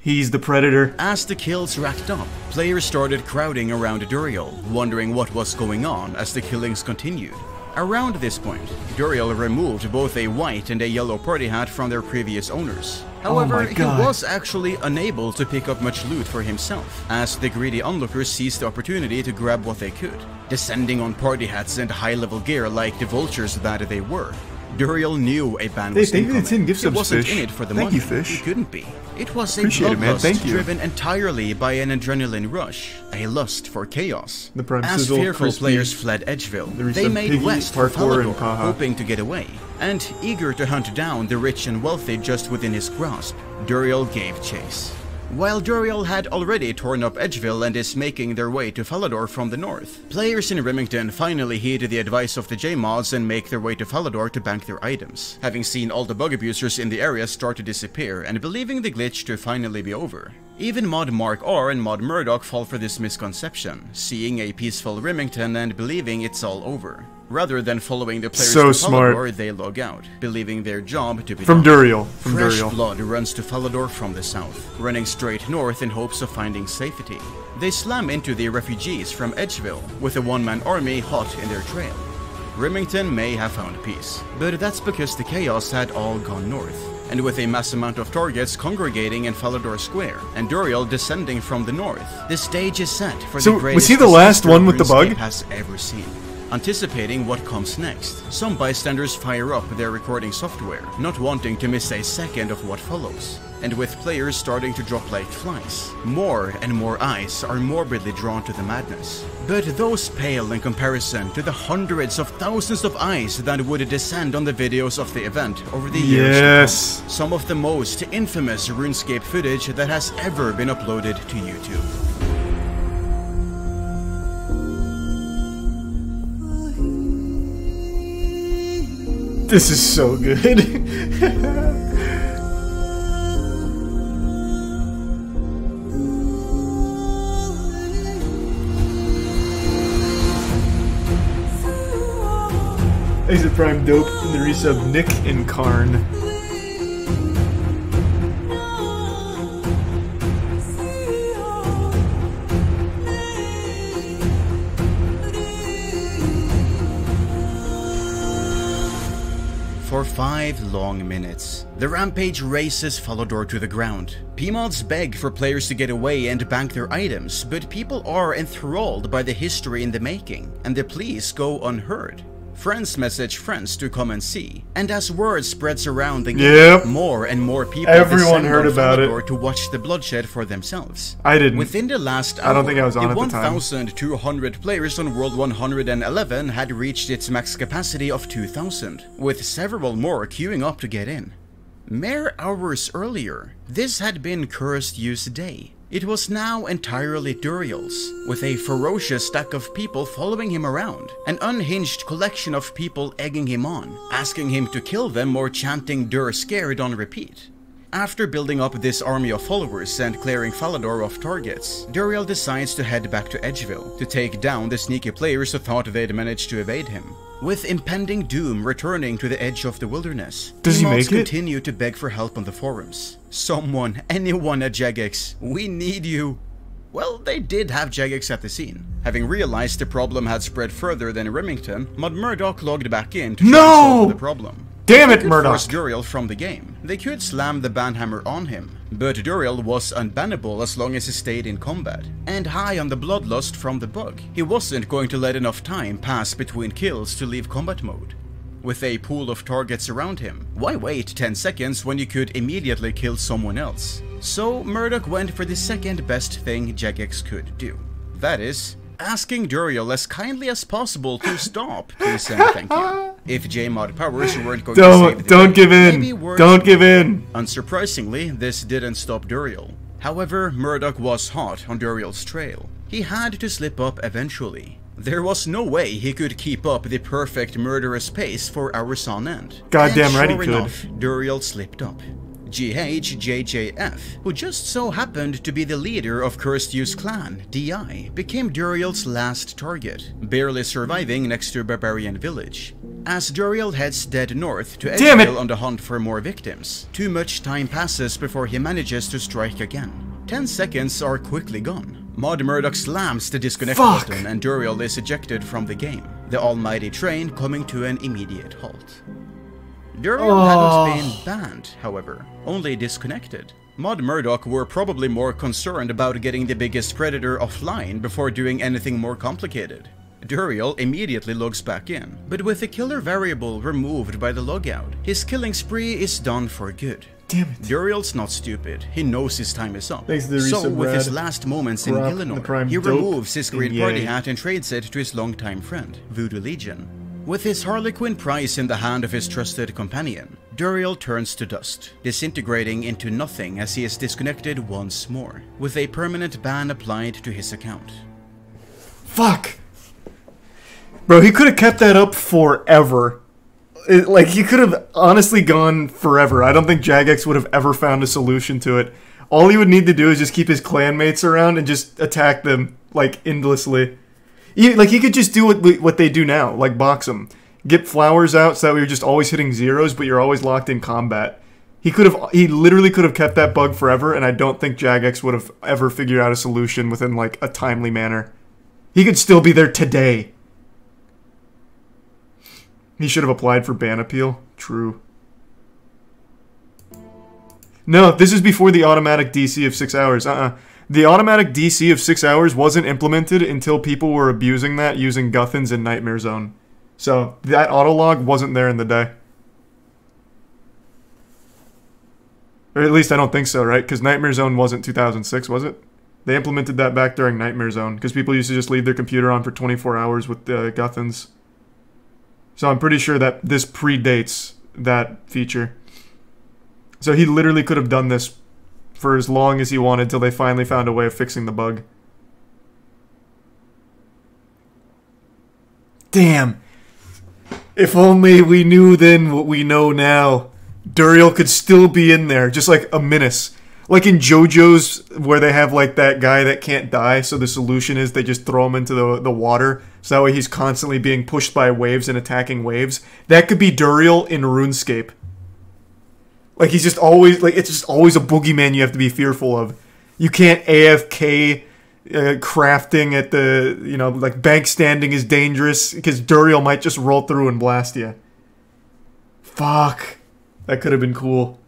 He's the predator. As the kills racked up, players started crowding around Duriel, wondering what was going on as the killings continued. Around this point, Duriel removed both a white and a yellow party hat from their previous owners. However, he was actually unable to pick up much loot for himself, as the greedy onlookers seized the opportunity to grab what they could, descending on party hats and high-level gear like the vultures that they were. Duriel knew a ban was incoming. It wasn't in it for the money. Thank you, Fish. It couldn't be. It was a bloodlust driven entirely by an adrenaline rush, a lust for chaos. As sizzle, fearful crispy. players fled Edgeville, they made west for Falador, hoping to get away, and eager to hunt down the rich and wealthy just within his grasp, Duriel gave chase. While Duriel had already torn up Edgeville and is making their way to Falador from the north, players in Remington finally heed the advice of the J-mods and make their way to Falador to bank their items, having seen all the bug abusers in the area start to disappear and believing the glitch to finally be over. Even Mod Mark R and Mod Murdoch fall for this misconception, seeing a peaceful Remington and believing it's all over. Rather than following the players to Falador, they log out, believing their job to be from done. Duriel. Fresh blood runs to Falador from the south, running straight north in hopes of finding safety. They slam into the refugees from Edgeville, with a one-man army hot in their trail. Remington may have found peace, but that's because the chaos had all gone north. And with a mass amount of targets congregating in Falador Square, and Duriel descending from the north, the stage is set for the greatest was he the last one with the bug? has ever seen. Anticipating what comes next, some bystanders fire up their recording software, not wanting to miss a second of what follows. And with players starting to drop like flies, more and more eyes are morbidly drawn to the madness. But those pale in comparison to the hundreds of thousands of eyes that would descend on the videos of the event over the years to come. Some of the most infamous RuneScape footage that has ever been uploaded to YouTube. This is so good. Exit Prime Dope in the resub Nick and Karn. For 5 long minutes, the rampage races Falador to the ground. PMods beg for players to get away and bank their items, but people are enthralled by the history in the making, and the pleas go unheard. Friends message friends to come and see, and as word spreads around the game, more and more people heard about it to watch the bloodshed for themselves. I didn't. Within the last hour, I don't think I was on the at the time. 1,200 players on World 111 had reached its max capacity of 2,000, with several more queuing up to get in. Mere hours earlier, this had been Cursed Use Day. It was now entirely Duriel's, with a ferocious stack of people following him around, an unhinged collection of people egging him on, asking him to kill them or chanting "Dur scared" on repeat. After building up this army of followers and clearing Falador of targets, Duriel decides to head back to Edgeville to take down the sneaky players who thought they'd managed to evade him. With impending doom returning to the edge of the wilderness, does he make it? Continue to beg for help on the forums. Someone, anyone at Jagex, we need you. Well, they did have Jagex at the scene. Having realized the problem had spread further than Remington, Mod Murdoch logged back in to try to solve the problem. Damn it, They could Murdoch! force Duriel from the game. They could slam the banhammer on him, but Duriel was unbannable as long as he stayed in combat. And high on the bloodlust from the bug, he wasn't going to let enough time pass between kills to leave combat mode. with a pool of targets around him. Why wait 10 seconds when you could immediately kill someone else? So Murdoch went for the second best thing Jagex could do. That is, asking Duriel as kindly as possible to stop, please and thank you. If JMod powers weren't going to save the don't day, give in. Don't give in. Unsurprisingly, this didn't stop Duriel. However, Murdoch was hot on Duriel's trail. He had to slip up eventually. There was no way he could keep up the perfect murderous pace for hours on end. Goddamn right he sure could. enough, Duriel slipped up. GHJJF, who just so happened to be the leader of Cursed You's clan, DI, became Duriel's last target, barely surviving next to Barbarian Village. As Duriel heads dead north to Edgehill on the hunt for more victims, too much time passes before he manages to strike again. 10 seconds are quickly gone. Mod Murdoch slams the disconnect button and Duriel is ejected from the game, the almighty train coming to an immediate halt. Duriel hadn't been banned, however, only disconnected. Mod Murdoch were probably more concerned about getting the biggest predator offline before doing anything more complicated. Duriel immediately logs back in, but with the killer variable removed by the logout, his killing spree is done for good. Damn it. Duriel's not stupid, he knows his time is up. Thanks to the So with his resub, last moments in Grok, Illinois, he dope, removes his green and party yay. hat and trades it to his longtime friend, Voodoo Legion. With his Harlequin prize in the hand of his trusted companion, Duriel turns to dust, disintegrating into nothing as he is disconnected once more, with a permanent ban applied to his account. Fuck! Bro, he could have kept that up forever. Like, he could have honestly gone forever. I don't think Jagex would have ever found a solution to it. All he would need to do is just keep his clanmates around and just attack them, like, endlessly. He could just do what they do now, like box them. Get flowers out so that you're just always hitting zeros, but you're always locked in combat. He literally could have kept that bug forever, and I don't think Jagex would have ever figured out a solution within, like, a timely manner. He could still be there today. He should have applied for ban appeal. True. No, this is before the automatic DC of 6 hours. The automatic DC of 6 hours wasn't implemented until people were abusing that using Guthans and Nightmare Zone. So, that autolog wasn't there in the day. Or at least I don't think so, right? Because Nightmare Zone wasn't 2006, was it? They implemented that back during Nightmare Zone, because people used to just leave their computer on for 24 hours with Guthans. So I'm pretty sure that this predates that feature. So he literally could have done this for as long as he wanted till they finally found a way of fixing the bug. Damn. If only we knew then what we know now. Duriel could still be in there, just like a menace. Like in JoJo's, where they have like that guy that can't die, so the solution is they just throw him into the water, so that way he's constantly being pushed by waves and attacking waves. That could be Duriel in RuneScape. Like he's just always, like it's just always a boogeyman you have to be fearful of. You can't AFK crafting at the, you know, like bank standing is dangerous, because Duriel might just roll through and blast you. Fuck. That could have been cool.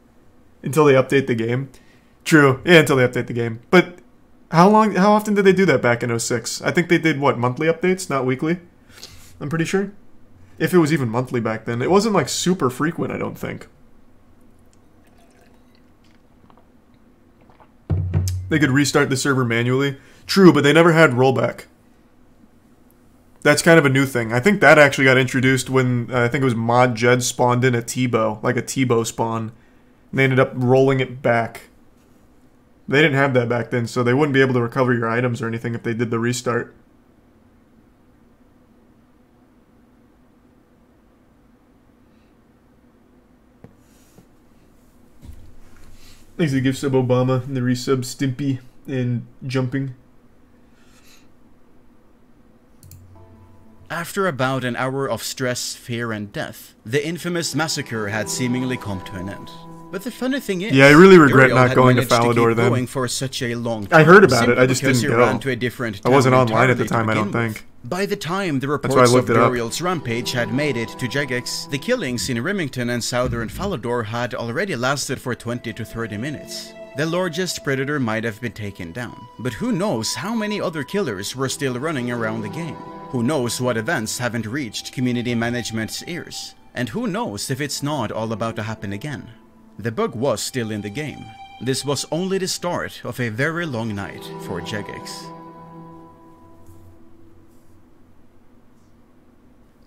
Until they update the game. True. Yeah, until they update the game. But how often did they do that back in 06? I think they did, what, monthly updates, not weekly? I'm pretty sure. If it was even monthly back then. It wasn't, like, super frequent, I don't think. They could restart the server manually. True, but they never had rollback. That's kind of a new thing. I think that actually got introduced when, I think it was Mod Jed spawned in a T-bow, like a T-bow spawn. And they ended up rolling it back. They didn't have that back then, so they wouldn't be able to recover your items or anything if they did the restart. Thanks to the gift sub Obama and the resub Stimpy and Jumping. After about an hour of stress, fear, and death, the infamous massacre had seemingly come to an end. But the funny thing is, yeah, I really regret Duriel not going to had managed Falador keep then. Going for such a long time, I heard about it, I just because didn't he go. ran to a different I wasn't town online at the entirely time, I to don't begin think. with. By the time the why I reports of looked it up. Duriel's rampage had made it to Jagex, the killings in Remington and southern Falador had already lasted for 20 to 30 minutes. The largest predator might have been taken down, but who knows how many other killers were still running around the game? Who knows what events haven't reached community management's ears? And who knows if it's not all about to happen again. The bug was still in the game. This was only the start of a very long night for Jagex.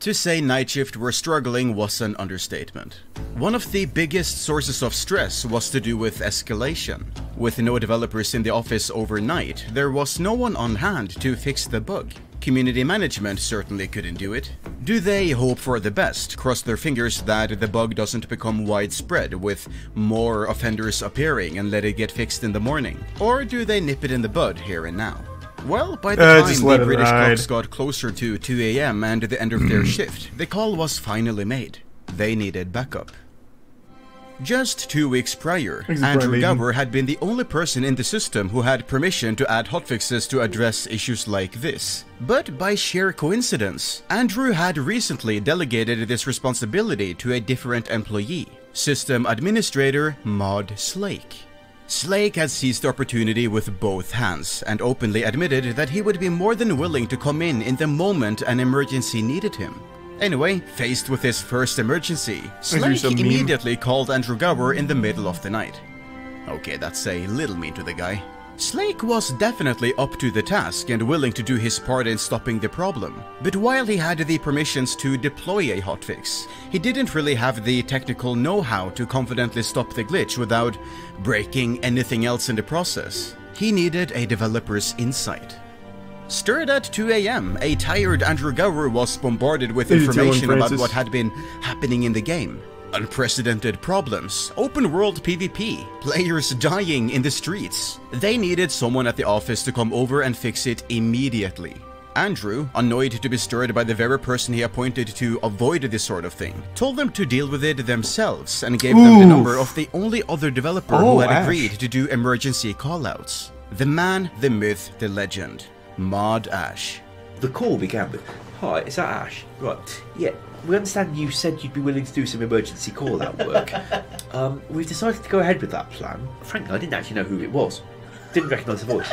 To say Night Shift were struggling was an understatement. One of the biggest sources of stress was to do with escalation. With no developers in the office overnight, there was no one on hand to fix the bug. Community management certainly couldn't do it. Do they hope for the best, cross their fingers that the bug doesn't become widespread with more offenders appearing and let it get fixed in the morning? Or do they nip it in the bud here and now? Well, by the time the British clocks got closer to 2 AM and the end of their shift, the call was finally made. They needed backup. Just 2 weeks prior, Andrew Gower had been the only person in the system who had permission to add hotfixes to address issues like this. But by sheer coincidence, Andrew had recently delegated this responsibility to a different employee, System Administrator Maud Slake. Slake had seized the opportunity with both hands and openly admitted that he would be more than willing to come in the moment an emergency needed him. Anyway, faced with his first emergency, Slake immediately called Andrew Gower in the middle of the night. Okay, that's a little mean to the guy. Slake was definitely up to the task and willing to do his part in stopping the problem, but while he had the permissions to deploy a hotfix, he didn't really have the technical know-how to confidently stop the glitch without breaking anything else in the process. He needed a developer's insight. Stirred at 2 AM, a tired Andrew Gower was bombarded with information about what had been happening in the game. Unprecedented problems, open-world PvP, players dying in the streets. They needed someone at the office to come over and fix it immediately. Andrew, annoyed to be stirred by the very person he appointed to avoid this sort of thing, told them to deal with it themselves and gave them the number of the only other developer who had agreed to do emergency callouts. The man, the myth, the legend. Maud Ash. The call began with, "Hi, is that Ash? Right, yeah, we understand you said you'd be willing to do some emergency call-out work. We've decided to go ahead with that plan. Frankly, I didn't actually know who it was. Didn't recognise the voice."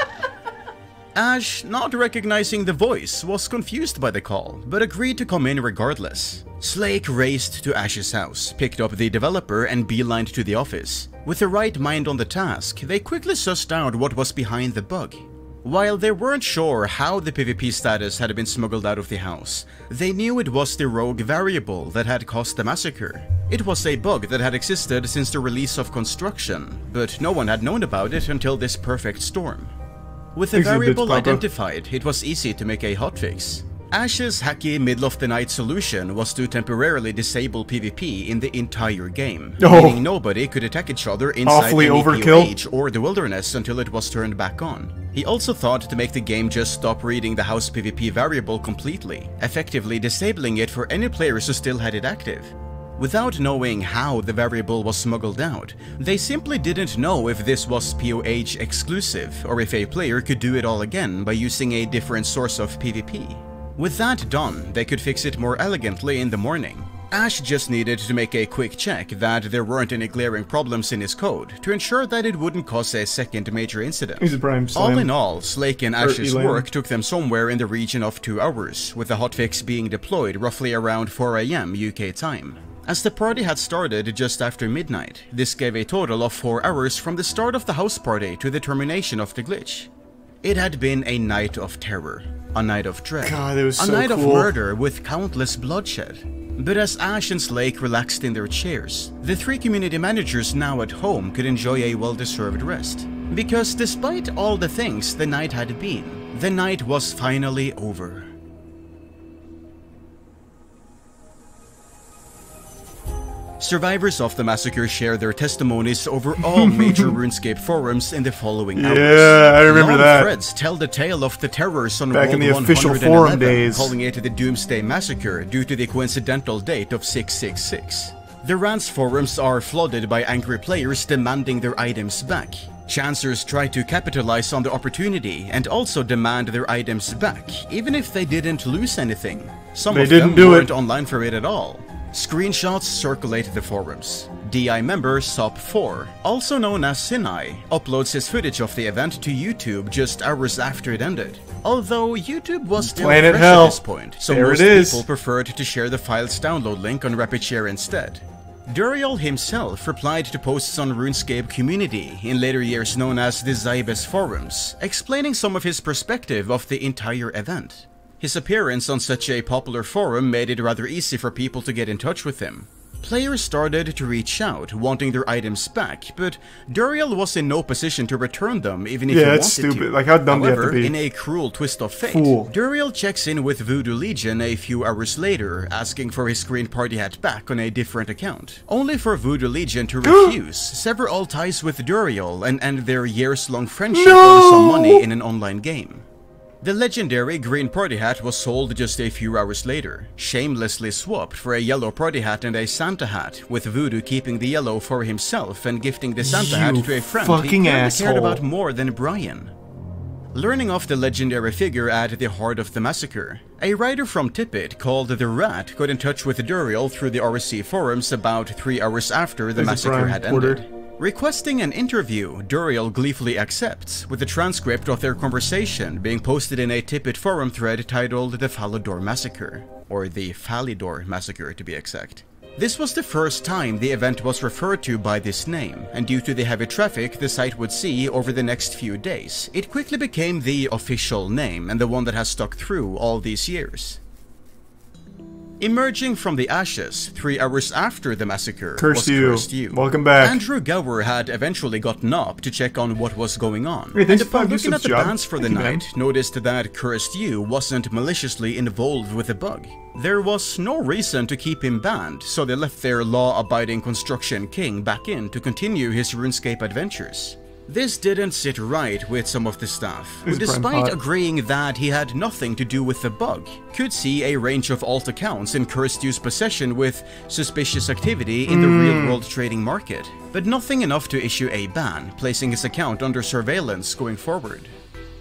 Ash, not recognizing the voice, was confused by the call, but agreed to come in regardless. Slake raced to Ash's house, picked up the developer and beelined to the office. With the right mind on the task, they quickly sussed out what was behind the bug. While they weren't sure how the PvP status had been smuggled out of the house, they knew it was the rogue variable that had caused the massacre. It was a bug that had existed since the release of Construction, but no one had known about it until this perfect storm. With the variable identified, it was easy to make a hotfix. Ash's hacky middle-of-the-night solution was to temporarily disable PvP in the entire game, meaning nobody could attack each other inside any POH or the wilderness until it was turned back on. He also thought to make the game just stop reading the house PvP variable completely, effectively disabling it for any players who still had it active. Without knowing how the variable was smuggled out, they simply didn't know if this was POH exclusive or if a player could do it all again by using a different source of PvP. With that done, they could fix it more elegantly in the morning. Ash just needed to make a quick check that there weren't any glaring problems in his code to ensure that it wouldn't cause a second major incident. All in all, Slake and Ash's work took them somewhere in the region of 2 hours, with the hotfix being deployed roughly around 4 AM UK time. As the party had started just after midnight, this gave a total of 4 hours from the start of the house party to the termination of the glitch. It had been a night of terror, a night of dread, a night of murder with countless bloodshed. But as Ash and Slake relaxed in their chairs, the 3 community managers now at home could enjoy a well-deserved rest. Because despite all the things the night had been, the night was finally over. Survivors of the massacre share their testimonies over all major RuneScape forums in the following hours. Yeah, I remember that. Threads tell the tale of the terrors on back World in the official forum days, calling it the Doomsday Massacre due to the coincidental date of 666. The rants forums are flooded by angry players demanding their items back. Chancers try to capitalize on the opportunity and also demand their items back, even if they didn't lose anything. Some of them weren't online for it at all. Screenshots circulate the forums. DI member SOP4, also known as Sinai, uploads his footage of the event to YouTube just hours after it ended. Although YouTube was still fresh at this point, so most people preferred to share the file's download link on RapidShare instead. Duriel himself replied to posts on RuneScape community, in later years known as the Zybes forums, explaining some of his perspective of the entire event. His appearance on such a popular forum made it rather easy for people to get in touch with him. Players started to reach out, wanting their items back, but Duriel was in no position to return them even if he wanted stupid. to. Like, how dumb do you have to be? In a cruel twist of fate, Duriel checks in with Voodoo Legion a few hours later, asking for his Green Party hat back on a different account, only for Voodoo Legion to refuse, sever all ties with Duriel, and end their years-long friendship over some money in an online game. The legendary Green Party hat was sold just a few hours later, shamelessly swapped for a yellow party hat and a Santa hat, with Voodoo keeping the yellow for himself and gifting the Santa hat to a friend he clearly cared about more than Brian. Learning of the legendary figure at the heart of the massacre, a writer from Tippett called The Rat got in touch with Duriel through the RC forums about 3 hours after the massacre had ended. Requesting an interview, Duriel gleefully accepts, with a transcript of their conversation being posted in a Tippett forum thread titled The Falador Massacre, or the Falador Massacre to be exact. This was the first time the event was referred to by this name, and due to the heavy traffic the site would see over the next few days, it quickly became the official name and the one that has stuck through all these years. Emerging from the ashes 3 hours after the massacre was Cursed You. Welcome back. Andrew Gower had eventually gotten up to check on what was going on, and upon looking at the bans for the night, noticed that Cursed You wasn't maliciously involved with the bug. There was no reason to keep him banned, so they left their law-abiding construction king back in to continue his RuneScape adventures. This didn't sit right with some of the staff, who despite agreeing that he had nothing to do with the bug, could see a range of alt accounts in Cursed You's possession with suspicious activity in the real-world trading market, but nothing enough to issue a ban, placing his account under surveillance going forward.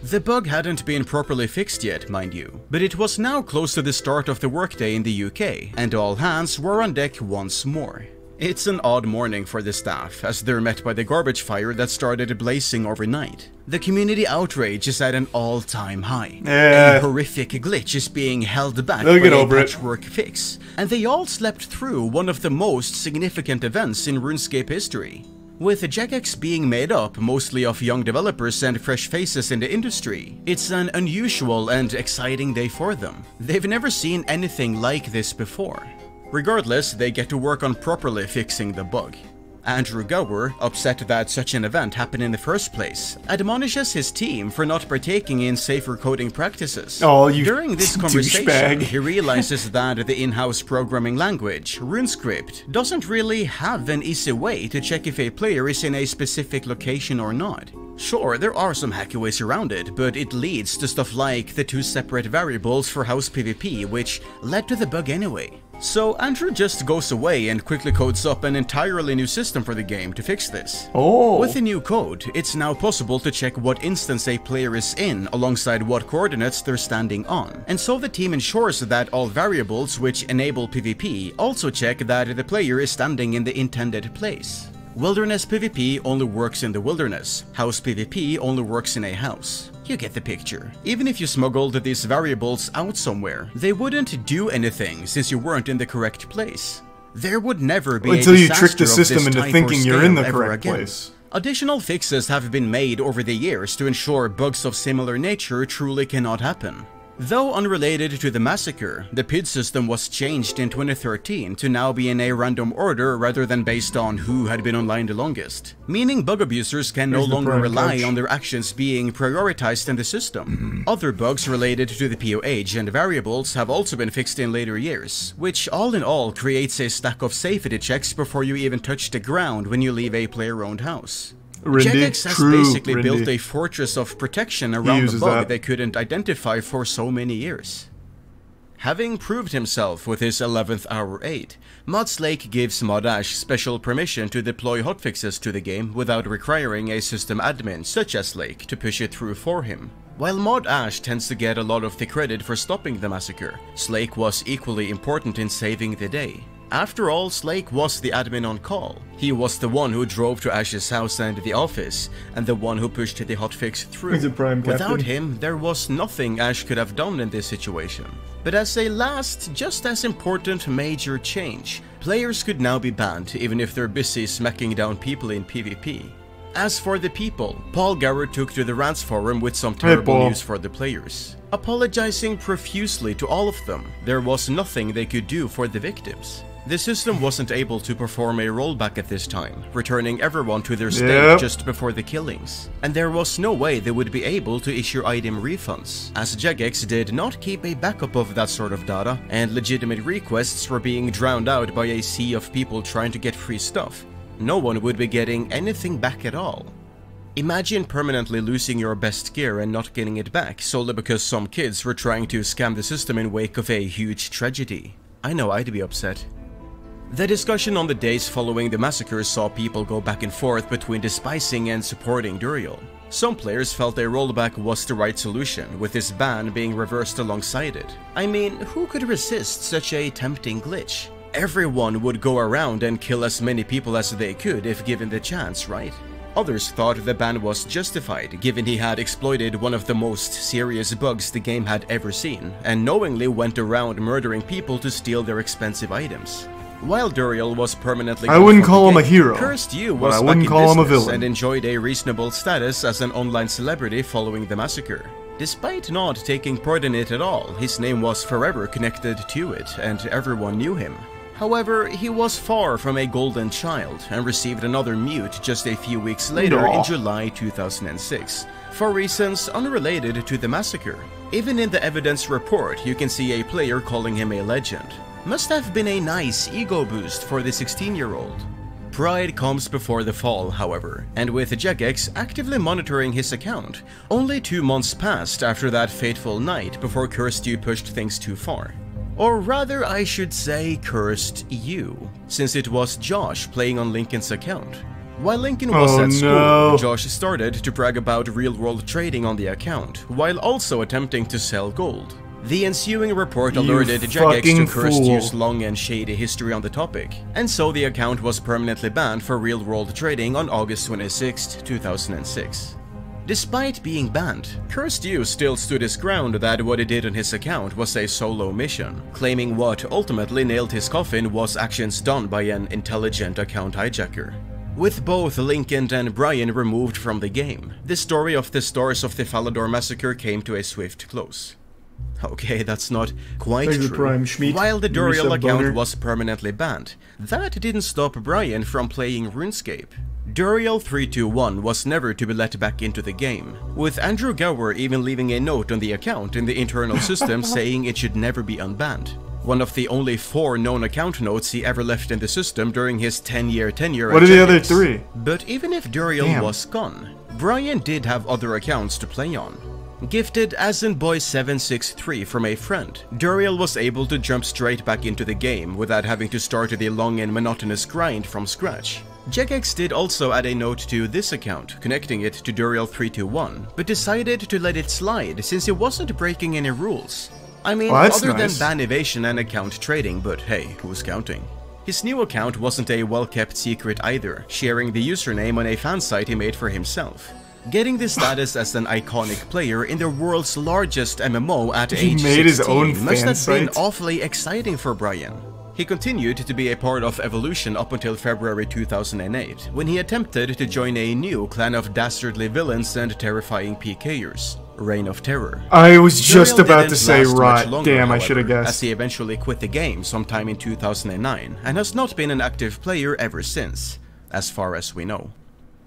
The bug hadn't been properly fixed yet, mind you, but it was now close to the start of the workday in the UK, and all hands were on deck once more. It's an odd morning for the staff, as they're met by the garbage fire that started blazing overnight. The community outrage is at an all-time high. A horrific glitch is being held back by a patchwork fix, and they all slept through one of the most significant events in RuneScape history. With Jagex being made up mostly of young developers and fresh faces in the industry, it's an unusual and exciting day for them. They've never seen anything like this before. Regardless, they get to work on properly fixing the bug. Andrew Gower, upset that such an event happened in the first place, admonishes his team for not partaking in safer coding practices. During this conversation, he realizes that the in-house programming language, RuneScript, doesn't really have an easy way to check if a player is in a specific location or not. Sure, there are some hacky ways around it, but it leads to stuff like the 2 separate variables for house PvP, which led to the bug anyway. So Andrew just goes away and quickly codes up an entirely new system for the game to fix this. With the new code, it's now possible to check what instance a player is in alongside what coordinates they're standing on, and so the team ensures that all variables which enable PvP also check that the player is standing in the intended place. Wilderness PvP only works in the wilderness, house PvP only works in a house. You get the picture. Even if you smuggled these variables out somewhere, they wouldn't do anything since you weren't in the correct place. There would never be until you trick the system into thinking you're in the correct place. Additional fixes have been made over the years to ensure bugs of similar nature truly cannot happen. Though unrelated to the massacre, the PID system was changed in 2013 to now be in a random order rather than based on who had been online the longest, meaning bug abusers can no longer rely on their actions being prioritized in the system. Other bugs related to the POH and variables have also been fixed in later years, which all in all creates a stack of safety checks before you even touch the ground when you leave a player-owned house. Jagex has basically built a fortress of protection around the bug they couldn't identify for so many years. Having proved himself with his 11th hour 8, Slake gives Modash special permission to deploy hotfixes to the game without requiring a system admin such as Slake to push it through for him. While Modash tends to get a lot of the credit for stopping the massacre, Slake was equally important in saving the day. After all, Slake was the admin on call. He was the one who drove to Ash's house and the office, and the one who pushed the hotfix through. He's a prime captain. Without him, there was nothing Ash could have done in this situation. But as a last, just as important major change, players could now be banned even if they're busy smacking down people in PvP. As for the people, Paul Gower took to the rants forum with some terrible news for the players. Apologizing profusely to all of them, there was nothing they could do for the victims. The system wasn't able to perform a rollback at this time, returning everyone to their state just before the killings. And there was no way they would be able to issue item refunds, as Jagex did not keep a backup of that sort of data, and legitimate requests were being drowned out by a sea of people trying to get free stuff. No one would be getting anything back at all. Imagine permanently losing your best gear and not getting it back solely because some kids were trying to scam the system in wake of a huge tragedy. I know I'd be upset. The discussion on the days following the massacre saw people go back and forth between despising and supporting Duriel. Some players felt a rollback was the right solution, with his ban being reversed alongside it. I mean, who could resist such a tempting glitch? Everyone would go around and kill as many people as they could if given the chance, right? Others thought the ban was justified, given he had exploited one of the most serious bugs the game had ever seen, and knowingly went around murdering people to steal their expensive items. While Duriel was permanently I wouldn't call him a hero, Cursed You but was I back wouldn't in call him a business villain. and enjoyed a reasonable status as an online celebrity following the massacre. Despite not taking part in it at all, his name was forever connected to it, and everyone knew him. However, he was far from a golden child and received another mute just a few weeks later in July 2006, for reasons unrelated to the massacre. Even in the evidence report, you can see a player calling him a legend. Must have been a nice ego boost for the 16-year-old. Pride comes before the fall, however, and with Jagex actively monitoring his account, only 2 months passed after that fateful night before Cursed You pushed things too far. Or rather, I should say Cursed You, since it was Josh playing on Lincoln's account. While Lincoln was at school, Josh started to brag about real-world trading on the account, while also attempting to sell gold. The ensuing report alerted Jagex to Cursed You's long and shady history on the topic, and so the account was permanently banned for real-world trading on August 26, 2006. Despite being banned, Cursed You still stood his ground that what he did on his account was a solo mission, claiming what ultimately nailed his coffin was actions done by an intelligent account hijacker. With both Lincoln and Brian removed from the game, the story of the stars of the Falador Massacre came to a swift close. Okay, that's not quite true. While the Duriel account was permanently banned, that didn't stop Brian from playing RuneScape. Duriel 321 was never to be let back into the game, with Andrew Gower even leaving a note on the account in the internal system saying it should never be unbanned. One of the only 4 known account notes he ever left in the system during his 10-year tenure. What are the other 3? But even if Duriel was gone, Brian did have other accounts to play on. Gifted as in Boy763 from a friend, Duriel was able to jump straight back into the game without having to start the long and monotonous grind from scratch. Jagex did also add a note to this account, connecting it to Duriel 321, but decided to let it slide since he wasn't breaking any rules. I mean, other than ban evasion and account trading, but hey, who's counting? His new account wasn't a well-kept secret either, sharing the username on a fan site he made for himself. Getting the status as an iconic player in the world's largest MMO at age 16 must have been awfully exciting for Brian. He continued to be a part of Evolution up until February 2008, when he attempted to join a new clan of dastardly villains and terrifying PKers, Reign of Terror. I was just about to say right, damn, I should have guessed. As he eventually quit the game sometime in 2009, and has not been an active player ever since, as far as we know.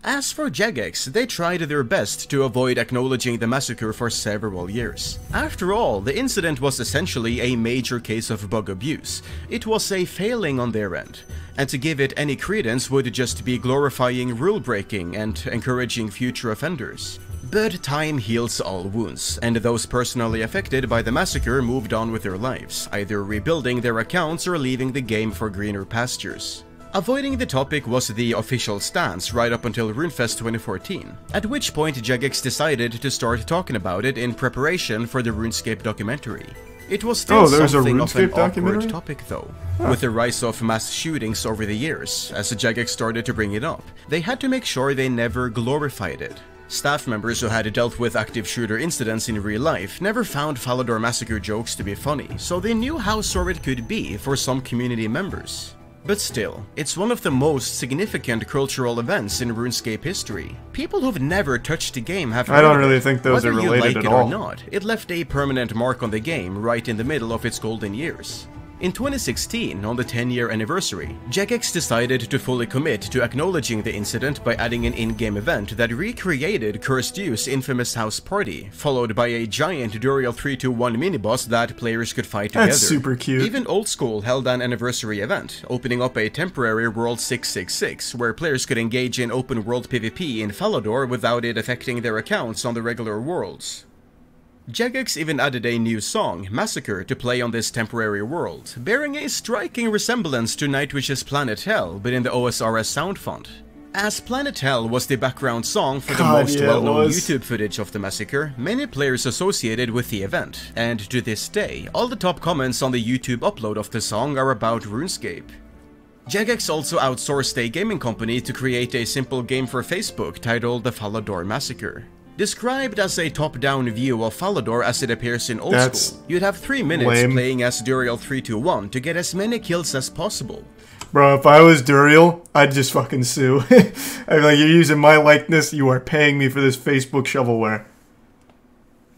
As for Jagex, they tried their best to avoid acknowledging the massacre for several years. After all, the incident was essentially a major case of bug abuse. It was a failing on their end, and to give it any credence would just be glorifying rule-breaking and encouraging future offenders. But time heals all wounds, and those personally affected by the massacre moved on with their lives, either rebuilding their accounts or leaving the game for greener pastures. Avoiding the topic was the official stance right up until RuneFest 2014, at which point Jagex decided to start talking about it in preparation for the RuneScape documentary. It was still there's a something of an RuneScape documentary? awkward topic though. With the rise of mass shootings over the years, as Jagex started to bring it up, they had to make sure they never glorified it. Staff members who had dealt with active shooter incidents in real life never found Falador Massacre jokes to be funny, so they knew how sore it could be for some community members. But still, it's one of the most significant cultural events in RuneScape history. People who've never touched the game have heard I don't of really it. think those are Whether you related like at it or all. not, it left a permanent mark on the game right in the middle of its golden years. In 2016, on the 10-year anniversary, Jagex decided to fully commit to acknowledging the incident by adding an in-game event that recreated Cursed You's infamous house party, followed by a giant Duriel 3-2-1 miniboss that players could fight together. That's super cute. Even Old School held an anniversary event, opening up a temporary World 666, where players could engage in open-world PvP in Falador without it affecting their accounts on the regular worlds. Jagex even added a new song, Massacre, to play on this temporary world, bearing a striking resemblance to Nightwish's Planet Hell, but in the OSRS sound font. As Planet Hell was the background song for the most well-known YouTube footage of the massacre, many players associated with the event, and to this day, all the top comments on the YouTube upload of the song are about RuneScape. Jagex also outsourced a gaming company to create a simple game for Facebook titled The Falador Massacre. Described as a top-down view of Falador as it appears in Old School, you'd have 3 minutes playing as Duriel 3-2-1 to get as many kills as possible. Bro, if I was Duriel, I'd just fucking sue. I'd be like, you're using my likeness, you are paying me for this Facebook shovelware.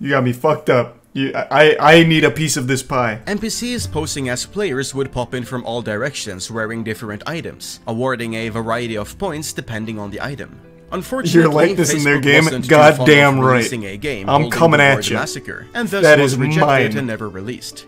You got me fucked up. I need a piece of this pie. NPCs posing as players would pop in from all directions wearing different items, awarding a variety of points depending on the item. Unfortunately, your likeness Facebook in their game, wasn't goddamn right. A game I'm coming at you. Massacre, and thus that was is rejected mine. and never released.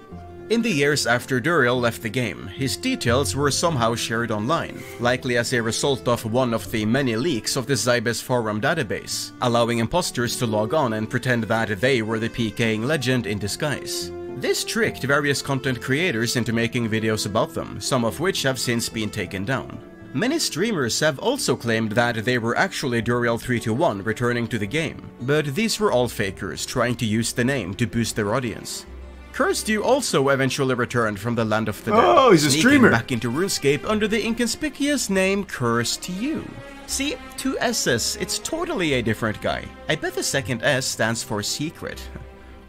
In the years after Duriel left the game, his details were somehow shared online, likely as a result of one of the many leaks of the Zybes forum database, allowing imposters to log on and pretend that they were the PKing legend in disguise. This tricked various content creators into making videos about them, some of which have since been taken down. Many streamers have also claimed that they were actually Duriel 3-2-1 returning to the game, but these were all fakers trying to use the name to boost their audience. Cursed You also eventually returned from the land of the dead, oh, he's a streamer. back into RuneScape under the inconspicuous name Cursed You. See, 2 S's, it's totally a different guy. I bet the second S stands for secret.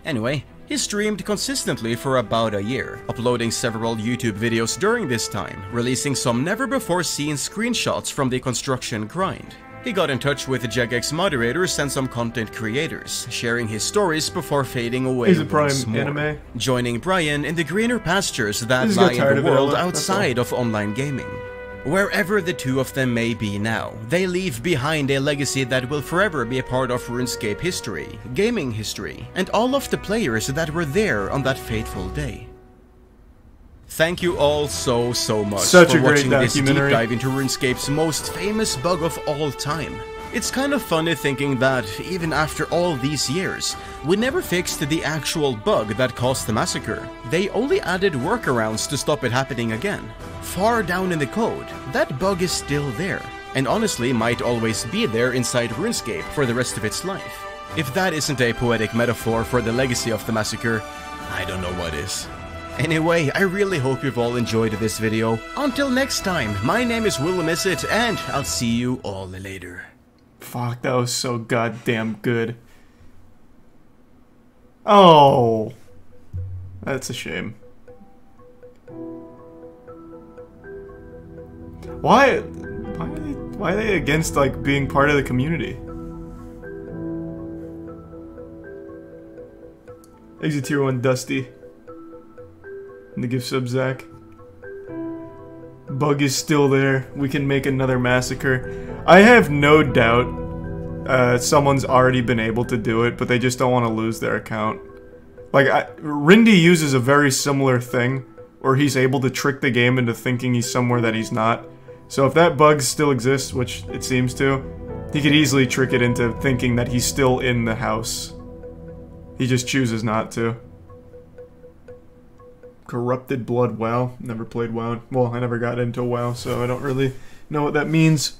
Anyway, he streamed consistently for about a year, uploading several YouTube videos during this time, releasing some never-before-seen screenshots from the construction grind. He got in touch with the Jagex moderators and some content creators, sharing his stories before fading away He's a once Prime more, anime. joining Brian in the greener pastures that He's lie got tired in the of it, world that's all. outside of online gaming. Wherever the two of them may be now, they leave behind a legacy that will forever be a part of RuneScape history, gaming history, and all of the players that were there on that fateful day. Thank you all so much for watching this deep dive into RuneScape's most famous bug of all time. It's kind of funny thinking that, even after all these years, we never fixed the actual bug that caused the massacre. They only added workarounds to stop it happening again. Far down in the code, that bug is still there, and honestly might always be there inside RuneScape for the rest of its life. If that isn't a poetic metaphor for the legacy of the massacre, I don't know what is. Anyway, I really hope you've all enjoyed this video. Until next time, my name is Willamicet, and I'll see you all later. Fuck, that was so goddamn good. Oh, that's a shame. Why are they against, like, being part of the community? Exit tier 1 Dusty. And the gift sub Zach. Bug is still there. We can make another massacre. I have no doubt someone's already been able to do it, but they just don't want to lose their account. Like, Rindy uses a very similar thing, where he's able to trick the game into thinking he's somewhere that he's not. So if that bug still exists, which it seems to, he could easily trick it into thinking that he's still in the house. He just chooses not to. Corrupted Blood WoW. Never played WoW. Well, I never got into WoW, so I don't really know what that means.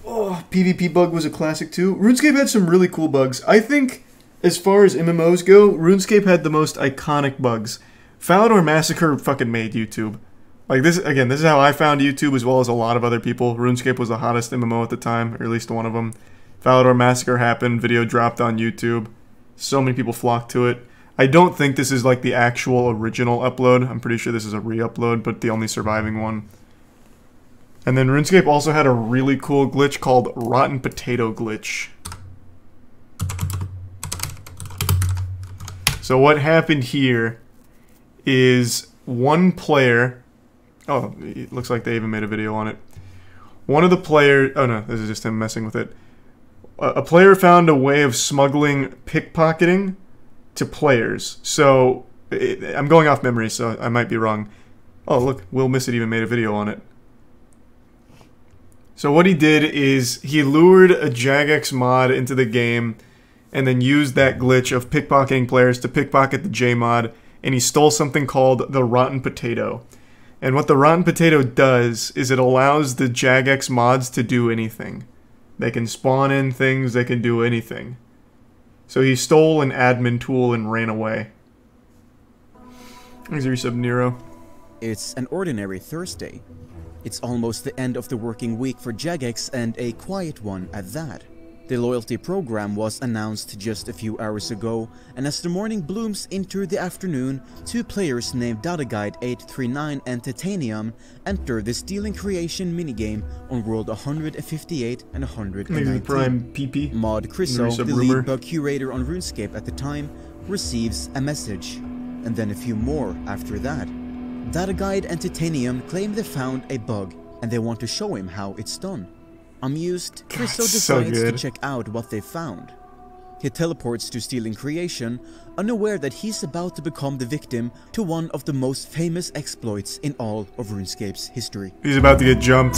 Oh, PvP bug was a classic too. RuneScape had some really cool bugs. I think as far as MMOs go, RuneScape had the most iconic bugs. Falador Massacre fucking made YouTube. Like this, again, this is how I found YouTube as well as a lot of other people. RuneScape was the hottest MMO at the time, or at least one of them. Falador Massacre happened, video dropped on YouTube. So many people flocked to it. I don't think this is like the actual original upload. I'm pretty sure this is a re-upload, but the only surviving one. And then RuneScape also had a really cool glitch called Rotten Potato Glitch. So what happened here is one player... Oh, it looks like they even made a video on it. One of the players... Oh no, this is just him messing with it. A player found a way of smuggling pickpocketing to players. So, I'm going off memory, so I might be wrong. Oh, look, Will Missit even made a video on it. So what he did is he lured a Jagex mod into the game and then used that glitch of pickpocketing players to pickpocket the J mod, and he stole something called the Rotten Potato. And what the Rotten Potato does is it allows the Jagex mods to do anything. They can spawn in things, they can do anything. So he stole an admin tool and ran away. Thanks, resub Nero. It's an ordinary Thursday. It's almost the end of the working week for Jagex, and a quiet one at that. The loyalty program was announced just a few hours ago, and as the morning blooms into the afternoon, two players named DataGuide839 and Titanium enter the Stealing Creation minigame on World 158 and 119. Prime PP. Mod Chriso, the lead bug curator on RuneScape at the time, receives a message, and then a few more after that. DataGuide and Titanium claim they found a bug, and they want to show him how it's done. Amused, Chriso decides to check out what they found. He teleports to Stealing Creation, unaware that he's about to become the victim to one of the most famous exploits in all of RuneScape's history. He's about to get jumped.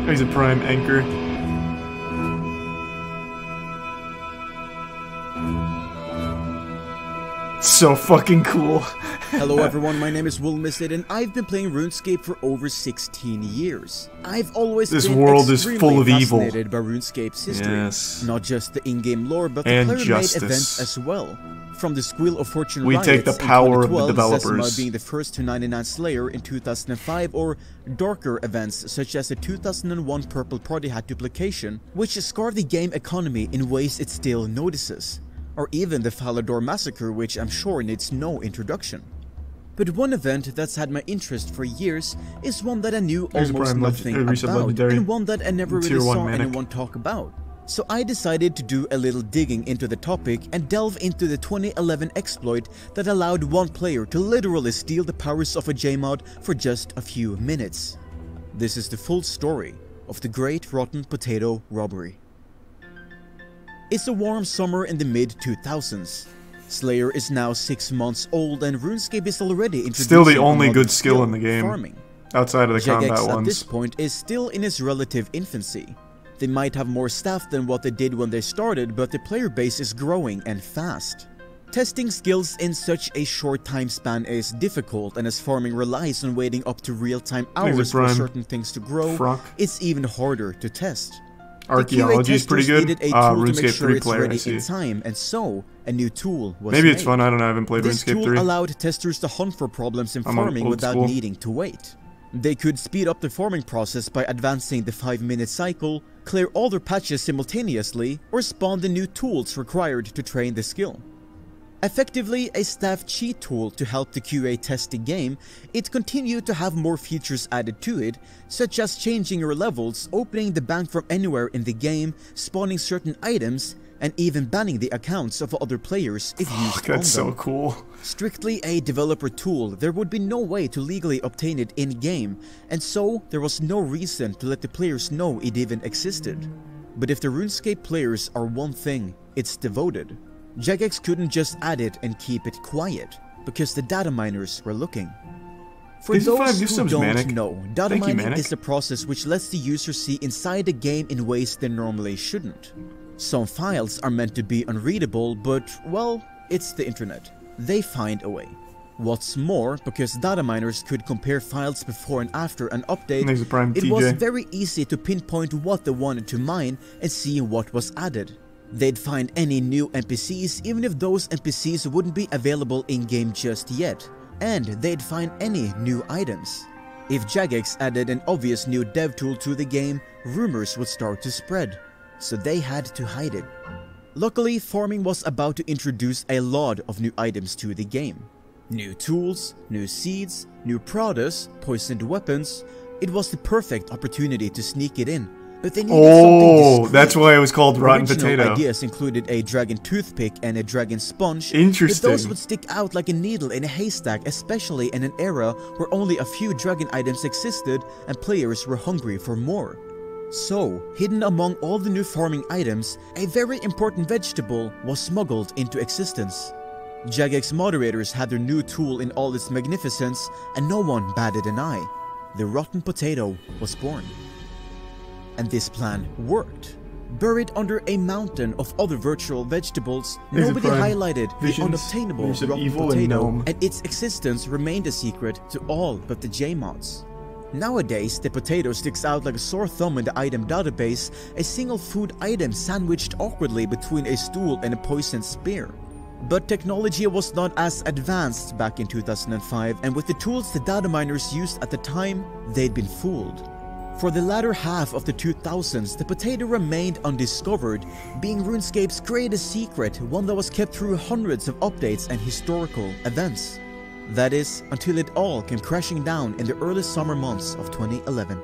He's a prime anchor. So fucking cool. Hello everyone, my name is Will Missit, and I've been playing RuneScape for over 16 years. I've always this been world is full of evil. Fascinated by RuneScape's history. Yes. Not just the in-game lore, but the player-made events as well. From the Squeal of Fortune we riots take the power of the developers. Zesima being the first to 99 Slayer in 2005, or darker events such as the 2001 Purple Party Hat duplication, which scarred the game economy in ways it still notices. Or even the Falador Massacre, which I'm sure needs no introduction. But one event that's had my interest for years is one that I knew almost nothing about, and one that I never really saw anyone talk about. So I decided to do a little digging into the topic and delve into the 2011 exploit that allowed one player to literally steal the powers of a J-mod for just a few minutes. This is the full story of the Great Rotten Potato Robbery. It's a warm summer in the mid-2000s. Slayer is now 6 months old, and RuneScape is already introducing still the only good skill in the game, farming. Outside of the combat ones. Jagex at this point is still in its relative infancy. They might have more staff than what they did when they started, but the player base is growing and fast. Testing skills in such a short time span is difficult, and as farming relies on waiting up to real-time hours for certain things to grow, it's even harder to test. Archaeology is pretty good. Needed a tool to make RuneScape sure 3 it's player, ready in time, and so a new tool was Maybe made. it's fun, I don't know, I haven't played This RuneScape 3. tool allowed testers to hunt for problems in farming without needing to wait. They could speed up the farming process by advancing the 5-minute cycle, clear all their patches simultaneously, or spawn the new tools required to train the skill. Effectively a staff cheat tool to help the QA test the game, it continued to have more features added to it, such as changing your levels, opening the bank from anywhere in the game, spawning certain items, and even banning the accounts of other players if used on them. That's so cool. Strictly a developer tool, there would be no way to legally obtain it in-game, and so there was no reason to let the players know it even existed. But if the RuneScape players are one thing, it's devoted. Jagex couldn't just add it and keep it quiet, because the data miners were looking. For those who don't know, data mining is a process which lets the user see inside the game in ways they normally shouldn't. Some files are meant to be unreadable, but, well, it's the internet. they find a way. What's more, because data miners could compare files before and after an update, it was very easy to pinpoint what they wanted to mine and see what was added. They'd find any new NPCs even if those NPCs wouldn't be available in-game just yet, and they'd find any new items. If Jagex added an obvious new dev tool to the game, rumors would start to spread, so they had to hide it. Luckily, farming was about to introduce a lot of new items to the game. New tools, new seeds, new produce, poisoned weapons. It was the perfect opportunity to sneak it in. But they needed something discreet. That's why it was called Rotten Potato. Ideas included a dragon toothpick and a dragon sponge. Interesting. But those would stick out like a needle in a haystack, especially in an era where only a few dragon items existed and players were hungry for more. So, hidden among all the new farming items, a very important vegetable was smuggled into existence. Jagex moderators had their new tool in all its magnificence, and no one batted an eye. The rotten potato was born. And this plan worked. Buried under a mountain of other virtual vegetables, nobody highlighted the unobtainable rotten potato, and its existence remained a secret to all but the J-mods. Nowadays, the potato sticks out like a sore thumb in the item database, a single food item sandwiched awkwardly between a stool and a poisoned spear. But technology was not as advanced back in 2005, and with the tools the data miners used at the time, they'd been fooled. For the latter half of the 2000s, the potato remained undiscovered, being RuneScape's greatest secret, one that was kept through hundreds of updates and historical events. That is, until it all came crashing down in the early summer months of 2011.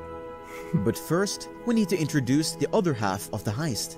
But first, we need to introduce the other half of the heist.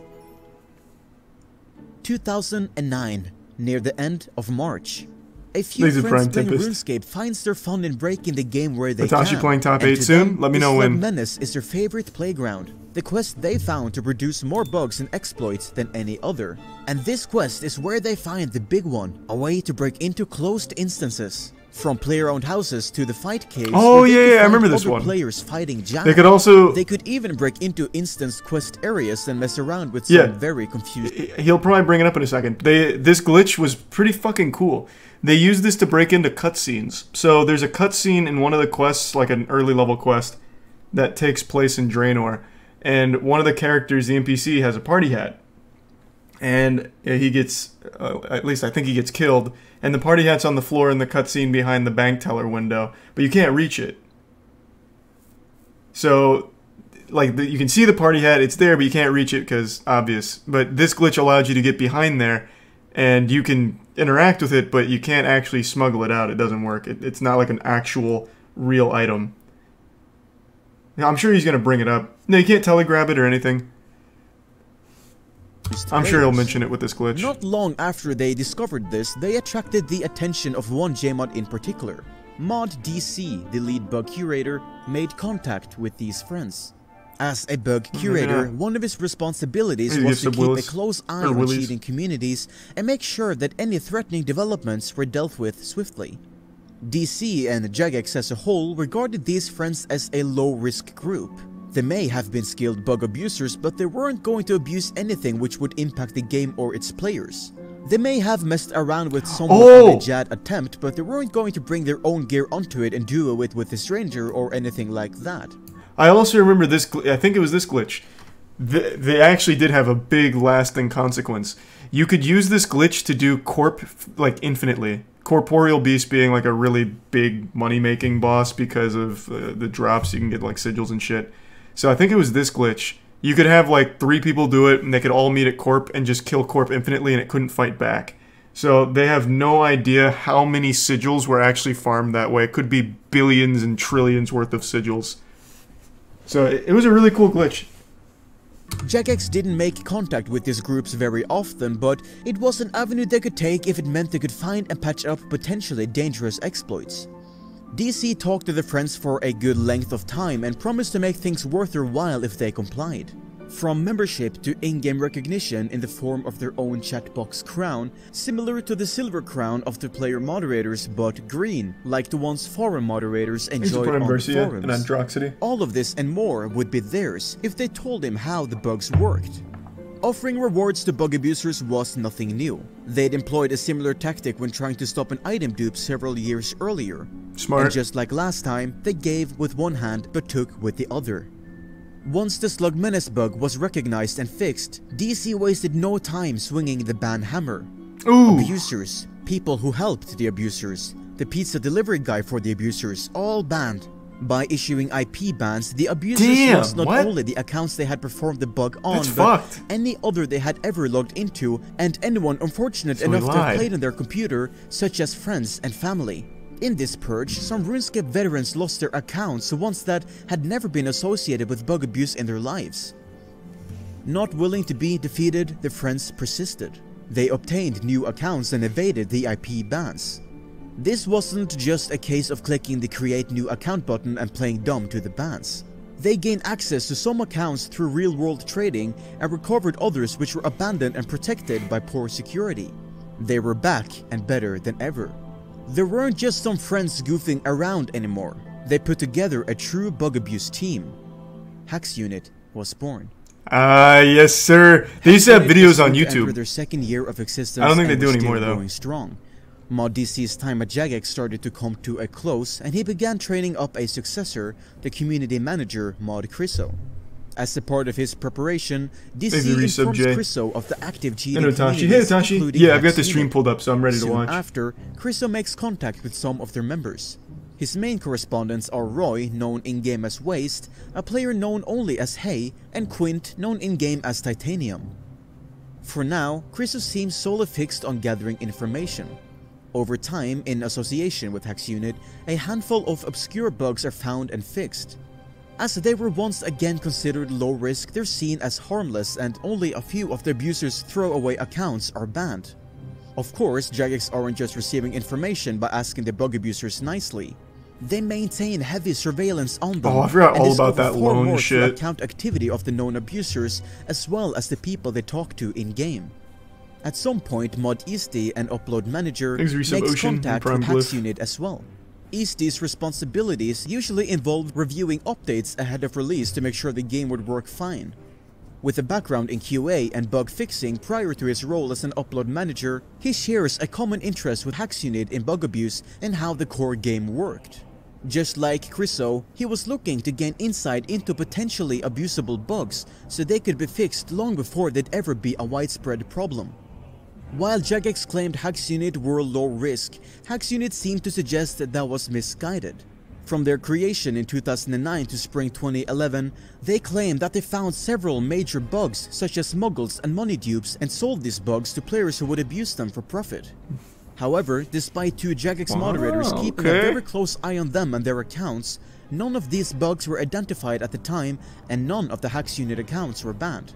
2009, near the end of March. A few friends playing RuneScape finds their fun in breaking the game where they can. Playing top 8 soon? Let me know when. Menace is their favorite playground. The quest they found to produce more bugs and exploits than any other. And this quest is where they find the big one, a way to break into closed instances. From player-owned houses to the fight caves. Oh yeah, I remember this one. Players fighting giants. They could even break into instance quest areas and mess around with some very confused. He'll probably bring it up in a second. This glitch was pretty fucking cool. They used this to break into cutscenes. So there's a cutscene in one of the quests, like an early level quest, that takes place in Draenor. And one of the characters, the NPC, has a party hat. And he gets, at least I think he gets killed. And the party hat's on the floor in the cutscene behind the bank teller window. But you can't reach it. So, like, you can see the party hat, it's there, but you can't reach it because obvious. But this glitch allowed you to get behind there. And you can interact with it, but you can't actually smuggle it out. It doesn't work. It's not like an actual real item. Now, I'm sure he's going to bring it up. No, you can't telegrab it or anything. I'm sure he'll mention it with this glitch. Not long after they discovered this, they attracted the attention of one J-mod in particular. Mod DC, the lead bug curator, made contact with these friends. As a bug curator, one of his responsibilities was to keep a close eye on cheating communities and make sure that any threatening developments were dealt with swiftly. DC and Jagex as a whole regarded these friends as a low-risk group. They may have been skilled bug abusers, but they weren't going to abuse anything which would impact the game or its players. They may have messed around with somewhat of a JAD attempt, but they weren't going to bring their own gear onto it and duo it with a stranger or anything like that. I also remember this, I think it was this glitch. They actually did have a big lasting consequence. You could use this glitch to do corp, like, infinitely. Corporeal Beast being, like, a really big money-making boss because of the drops. You can get, like, sigils and shit. So I think it was this glitch. You could have, like, 3 people do it, and they could all meet at Corp and just kill Corp infinitely, and it couldn't fight back. So they have no idea how many sigils were actually farmed that way. It could be billions and trillions worth of sigils. So it was a really cool glitch. Jagex didn't make contact with these groups very often, but it was an avenue they could take if it meant they could find and patch up potentially dangerous exploits. DC talked to the friends for a good length of time and promised to make things worth their while if they complied. From membership to in-game recognition in the form of their own chatbox crown, similar to the silver crown of the player moderators but green, like the ones forum moderators enjoyed on forums. All of this and more would be theirs if they told him how the bugs worked. Offering rewards to bug abusers was nothing new. They'd employed a similar tactic when trying to stop an item dupe several years earlier. Smart. And just like last time, they gave with one hand but took with the other. Once the Slug Menace bug was recognized and fixed, DC wasted no time swinging the ban hammer. Ooh. Abusers, people who helped the abusers, the pizza delivery guy for the abusers, all banned. By issuing IP bans, the abusers lost not only the accounts they had performed the bug on, but any other they had ever logged into, and anyone unfortunate enough to have played on their computer, such as friends and family. In this purge, some RuneScape veterans lost their accounts, ones that had never been associated with bug abuse in their lives. Not willing to be defeated, the friends persisted. They obtained new accounts and evaded the IP bans. This wasn't just a case of clicking the create new account button and playing dumb to the bans. They gained access to some accounts through real-world trading and recovered others which were abandoned and protected by poor security. They were back and better than ever. There weren't just some friends goofing around anymore. They put together a true bug abuse team. Hax Unit was born. Yes sir. They used to have videos on YouTube. Their second year of existence. I don't think they do anymore though. Going strong. Mod DC's time at Jagex started to come to a close, and he began training up a successor, the community manager Mod Criso. As a part of his preparation, DC informs Criso of the active cheating communities, yeah, I've got the stream pulled up, so I'm ready to watch. After, Criso makes contact with some of their members. His main correspondents are Roy, known in-game as Waste, a player known only as Hay, and Quint, known in-game as Titanium. For now, Criso seems solely fixed on gathering information. Over time, in association with Hax Unit, a handful of obscure bugs are found and fixed. As they were once again considered low risk, they're seen as harmless, and only a few of the abusers' throwaway accounts are banned. Of course, Jagex aren't just receiving information by asking the bug abusers nicely. They maintain heavy surveillance on them. Oh, I forgot all about that loan shit. Account activity of the known abusers, as well as the people they talk to in-game. At some point, Mod Moisty, an upload manager, makes contact with Hax Unit as well. Moisty's responsibilities usually involve reviewing updates ahead of release to make sure the game would work fine. With a background in QA and bug fixing prior to his role as an upload manager, he shares a common interest with Hax Unit in bug abuse and how the core game worked. Just like Criso, he was looking to gain insight into potentially abusable bugs so they could be fixed long before they'd ever be a widespread problem. While Jagex claimed Hax Unit were low risk, Hax Unit seemed to suggest that was misguided. From their creation in 2009 to spring 2011, they claimed that they found several major bugs such as muggles and money dupes and sold these bugs to players who would abuse them for profit. However, despite two Jagex moderators keeping a very close eye on them and their accounts, none of these bugs were identified at the time and none of the Hax Unit accounts were banned.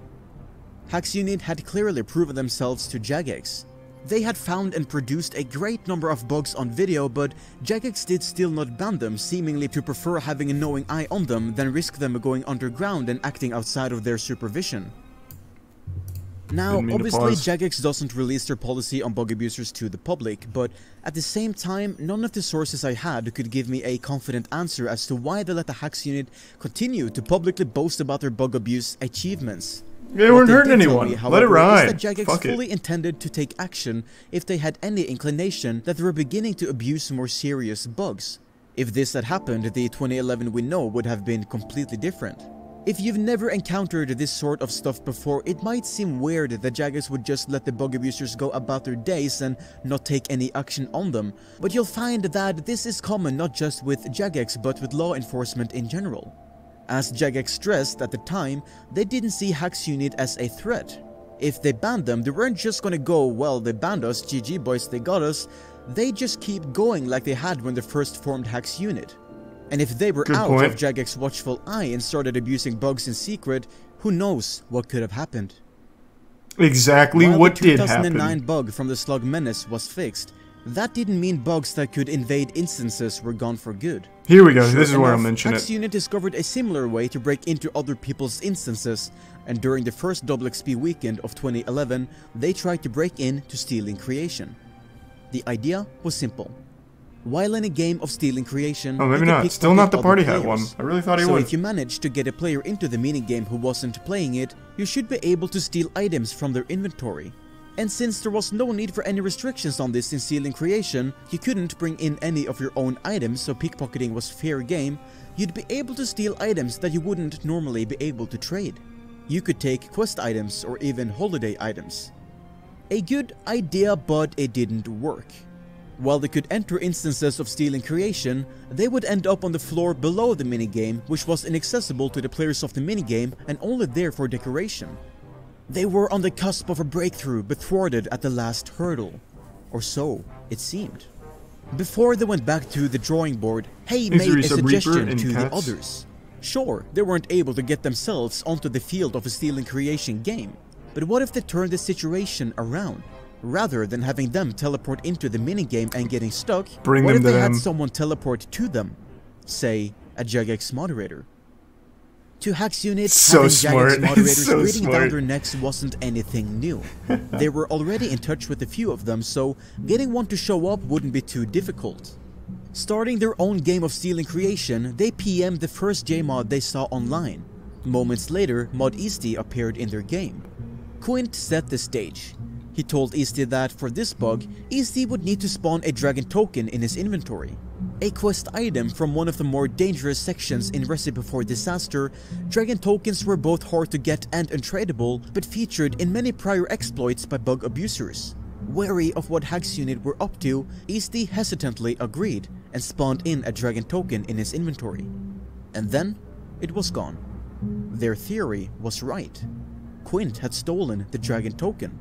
Hax Unit had clearly proven themselves to Jagex. They had found and produced a great number of bugs on video, but Jagex did still not ban them, seemingly to prefer having a knowing eye on them than risk them going underground and acting outside of their supervision. Now, obviously Jagex doesn't release their policy on bug abusers to the public, but at the same time, none of the sources I had could give me a confident answer as to why they let the Hax Unit continue to publicly boast about their bug abuse achievements. They weren't hurting anyone. Let it ride. That Jagex fully intended to take action if they had any inclination that they were beginning to abuse more serious bugs. If this had happened, the 2011 we know would have been completely different. If you've never encountered this sort of stuff before, it might seem weird that Jagex would just let the bug abusers go about their days and not take any action on them, but you'll find that this is common not just with Jagex but with law enforcement in general. As Jagex stressed at the time, they didn't see Hax Unit as a threat. If they banned them, they weren't just gonna go, well, they banned us, GG boys, they got us. They just keep going like they had when they first formed Hax Unit. And if they were out of Jagex's watchful eye and started abusing bugs in secret, who knows what could have happened. Exactly what did happen. The 2009 bug from the Slug Menace was fixed. That didn't mean bugs that could invade instances were gone for good. Here we go, this is where I'll mention it. Hax Unit discovered a similar way to break into other people's instances, and during the first Double XP weekend of 2011, they tried to break in to stealing creation. The idea was simple. While in a game of stealing creation, oh, maybe you could not. Still not the pickpocket party other hat one. players. I really thought he So would. if you manage to get a player into the minigame who wasn't playing it, you should be able to steal items from their inventory. And since there was no need for any restrictions on this in stealing creation, you couldn't bring in any of your own items, so pickpocketing was fair game, you'd be able to steal items that you wouldn't normally be able to trade. You could take quest items or even holiday items. A good idea, but it didn't work. While they could enter instances of stealing creation, they would end up on the floor below the minigame, which was inaccessible to the players of the minigame and only there for decoration. They were on the cusp of a breakthrough but thwarted at the last hurdle. Or so it seemed. Before they went back to the drawing board, Hay made a suggestion to the others. Sure, they weren't able to get themselves onto the field of a stealing creation game, but what if they turned the situation around? Rather than having them teleport into the minigame and getting stuck, what if they had someone teleport to them? Say, a Jagex moderator. To Hack's unit, having Jagex moderators breathing down their necks wasn't anything new. They were already in touch with a few of them, so getting one to show up wouldn't be too difficult. Starting their own game of stealing creation, they PM'd the first Jmod they saw online. Moments later, Moisty appeared in their game. Quint set the stage. He told Easty that for this bug, Easty would need to spawn a dragon token in his inventory. A quest item from one of the more dangerous sections in Recipe for Disaster, dragon tokens were both hard to get and untradeable, but featured in many prior exploits by bug abusers. Wary of what Hack's unit were up to, Easty hesitantly agreed and spawned in a dragon token in his inventory. And then, it was gone. Their theory was right. Quint had stolen the dragon token.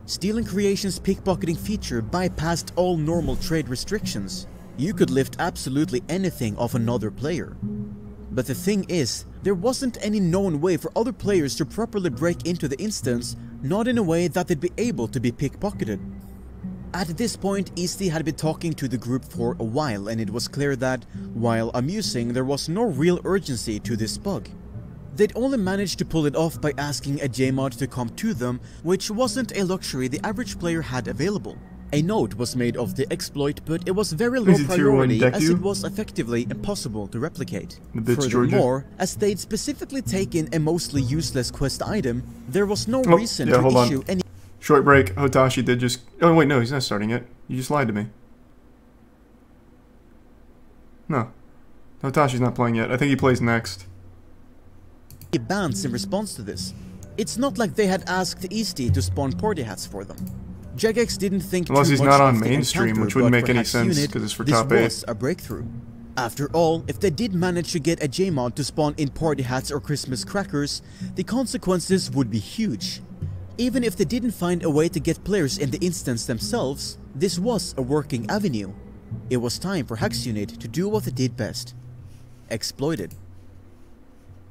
Stealing Creation's pickpocketing feature bypassed all normal trade restrictions. You could lift absolutely anything off another player. But the thing is, there wasn't any known way for other players to properly break into the instance, not in a way that they'd be able to be pickpocketed. At this point, Easty had been talking to the group for a while, and it was clear that, while amusing, there was no real urgency to this bug. They'd only managed to pull it off by asking a Jmod to come to them, which wasn't a luxury the average player had available. A note was made of the exploit, but it was very low priority as it was effectively impossible to replicate. Furthermore, as they'd specifically taken a mostly useless quest item, there was no reason to issue any— Short break, Hotashi did just— oh wait, no, he's not starting it. You just lied to me. No. Hotashi's not playing yet. I think he plays next. Bans in response to this. It's not like they had asked Easty to spawn party hats for them. Jagex didn't think unless too he's much not on of the mainstream, encounter, which wouldn't but make for any Hack's sense unit, because it's for this top 8. was a breakthrough. After all, if they did manage to get a Jmod to spawn in party hats or Christmas crackers, the consequences would be huge. Even if they didn't find a way to get players in the instance themselves, this was a working avenue. It was time for Hack's unit to do what they did best. Exploited.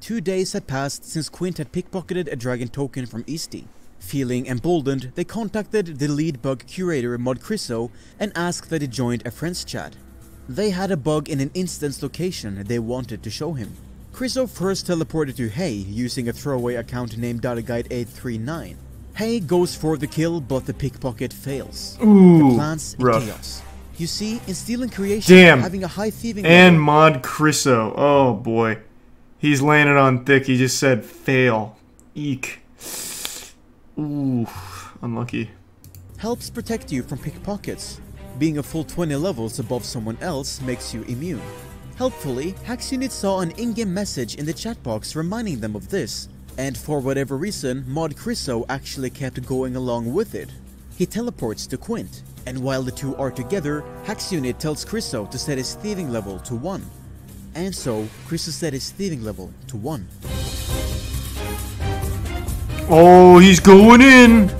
2 days had passed since Quint had pickpocketed a dragon token from Easty. Feeling emboldened, they contacted the lead bug curator Mod Criso and asked that he joined a friends chat. They had a bug in an instance location they wanted to show him. Criso first teleported to Hay using a throwaway account named DataGuide839. Hay goes for the kill, but the pickpocket fails. Ooh, the plans in rough. chaos. You see, in stealing creation, having a high thieving and level, Mod Criso. Oh boy. He's laying it on thick. He just said fail. Eek. Ooh, unlucky. helps protect you from pickpockets. Being a full 20 levels above someone else makes you immune. Helpfully, Hack's unit saw an in-game message in the chat box reminding them of this, and for whatever reason, Mod Criso actually kept going along with it. He teleports to Quint, and while the two are together, Hack's unit tells Criso to set his thieving level to 1. And so, Criso set his thieving level to 1. Oh, he's going in!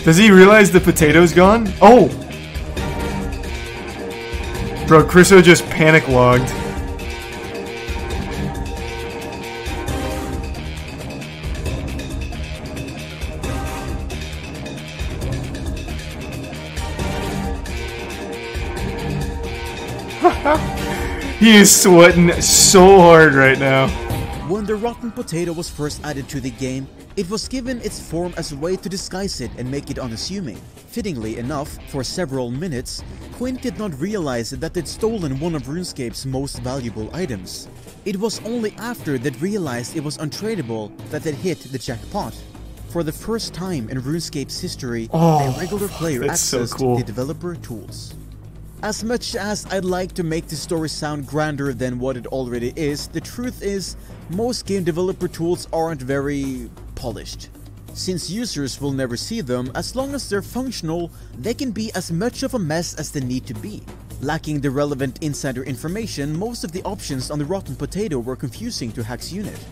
Does he realize the potato's gone? Oh! Bro, Criso just panic logged. He is sweating so hard right now. When the rotten potato was first added to the game, it was given its form as a way to disguise it and make it unassuming. Fittingly enough, for several minutes, Quint did not realize that they'd stolen one of RuneScape's most valuable items. It was only after they'd realized it was untradeable that they'd hit the jackpot. For the first time in RuneScape's history, a regular player accessed the developer tools. As much as I'd like to make the story sound grander than what it already is, the truth is, most game developer tools aren't very polished. Since users will never see them, as long as they're functional, they can be as much of a mess as they need to be. Lacking the relevant insider information, most of the options on the rotten potato were confusing to Hack's unit.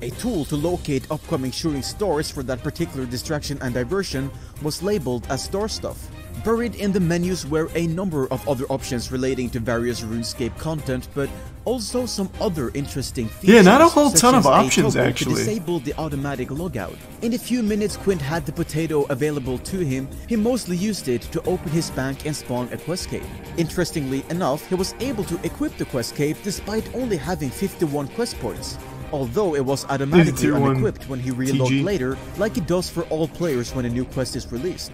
A tool to locate upcoming shooting stars for that particular distraction and diversion was labeled as Star Stuff. Buried in the menus were a number of other options relating to various RuneScape content, but also some other interesting features. Yeah, not a whole ton of options to actually. disable the automatic logout. In a few minutes Quint had the potato available to him. He mostly used it to open his bank and spawn a quest cape. Interestingly enough, he was able to equip the quest cape despite only having 51 quest points. Although it was automatically unequipped when he reloaded later, like it does for all players when a new quest is released.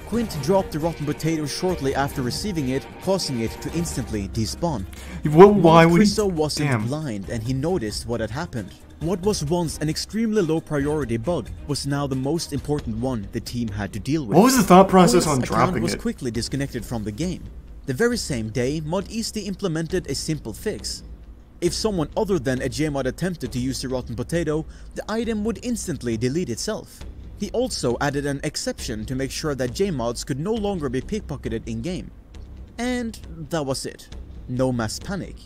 Quint dropped the rotten potato shortly after receiving it, causing it to instantly despawn. Why would Criso wasn't blind and he noticed what had happened. What was once an extremely low priority bug was now the most important one the team had to deal with. What was the thought process on dropping account was it? quickly disconnected from the game. The very same day, Moisty implemented a simple fix. If someone other than a Jmod attempted to use the rotten potato, the item would instantly delete itself. He also added an exception to make sure that Jmods could no longer be pickpocketed in-game. And that was it. No mass panic.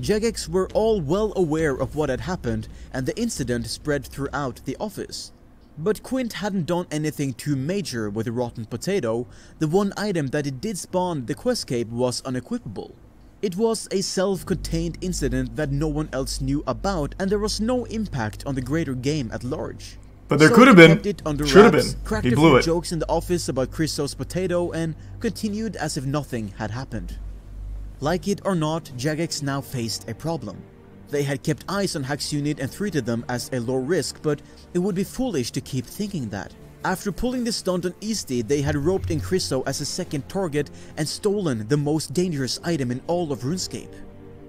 Jagex were all well aware of what had happened, and the incident spread throughout the office. But Quint hadn't done anything too major with the rotten potato. The one item that it did spawn the quest cape was unequipable. It was a self-contained incident that no one else knew about, and there was no impact on the greater game at large. But there could have been. Should have been. Cracked He a blew few it. jokes in the office about Criso's potato and continued as if nothing had happened. Like it or not, Jagex now faced a problem. They had kept eyes on Hack's unit and treated them as a low risk, but it would be foolish to keep thinking that. After pulling the stunt on Moisty, they had roped in Criso as a second target and stolen the most dangerous item in all of RuneScape.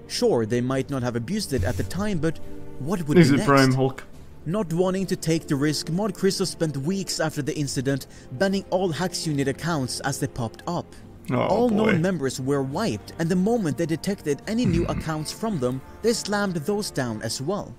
Sure, they might not have abused it at the time, but what would be next? Prime Hulk? Not wanting to take the risk, Mod Criso spent weeks after the incident banning all Hack's unit accounts as they popped up. All known members were wiped, and the moment they detected any new accounts from them, they slammed those down as well.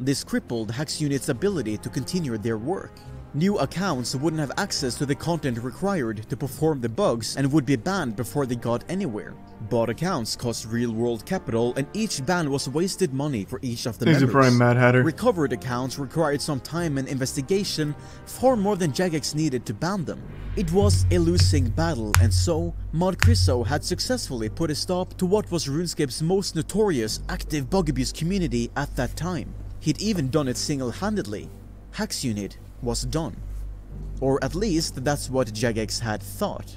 This crippled Hack's unit's ability to continue their work. New accounts wouldn't have access to the content required to perform the bugs and would be banned before they got anywhere. Bought accounts cost real-world capital, and each ban was wasted money for each of the members. Prime Mad Hatter. Recovered accounts required some time and investigation, far more than Jagex needed to ban them. It was a losing battle, and so, Mod Criso had successfully put a stop to what was RuneScape's most notorious active bug abuse community at that time. He'd even done it single-handedly. Hack's unit was done. Or at least that's what Jagex had thought.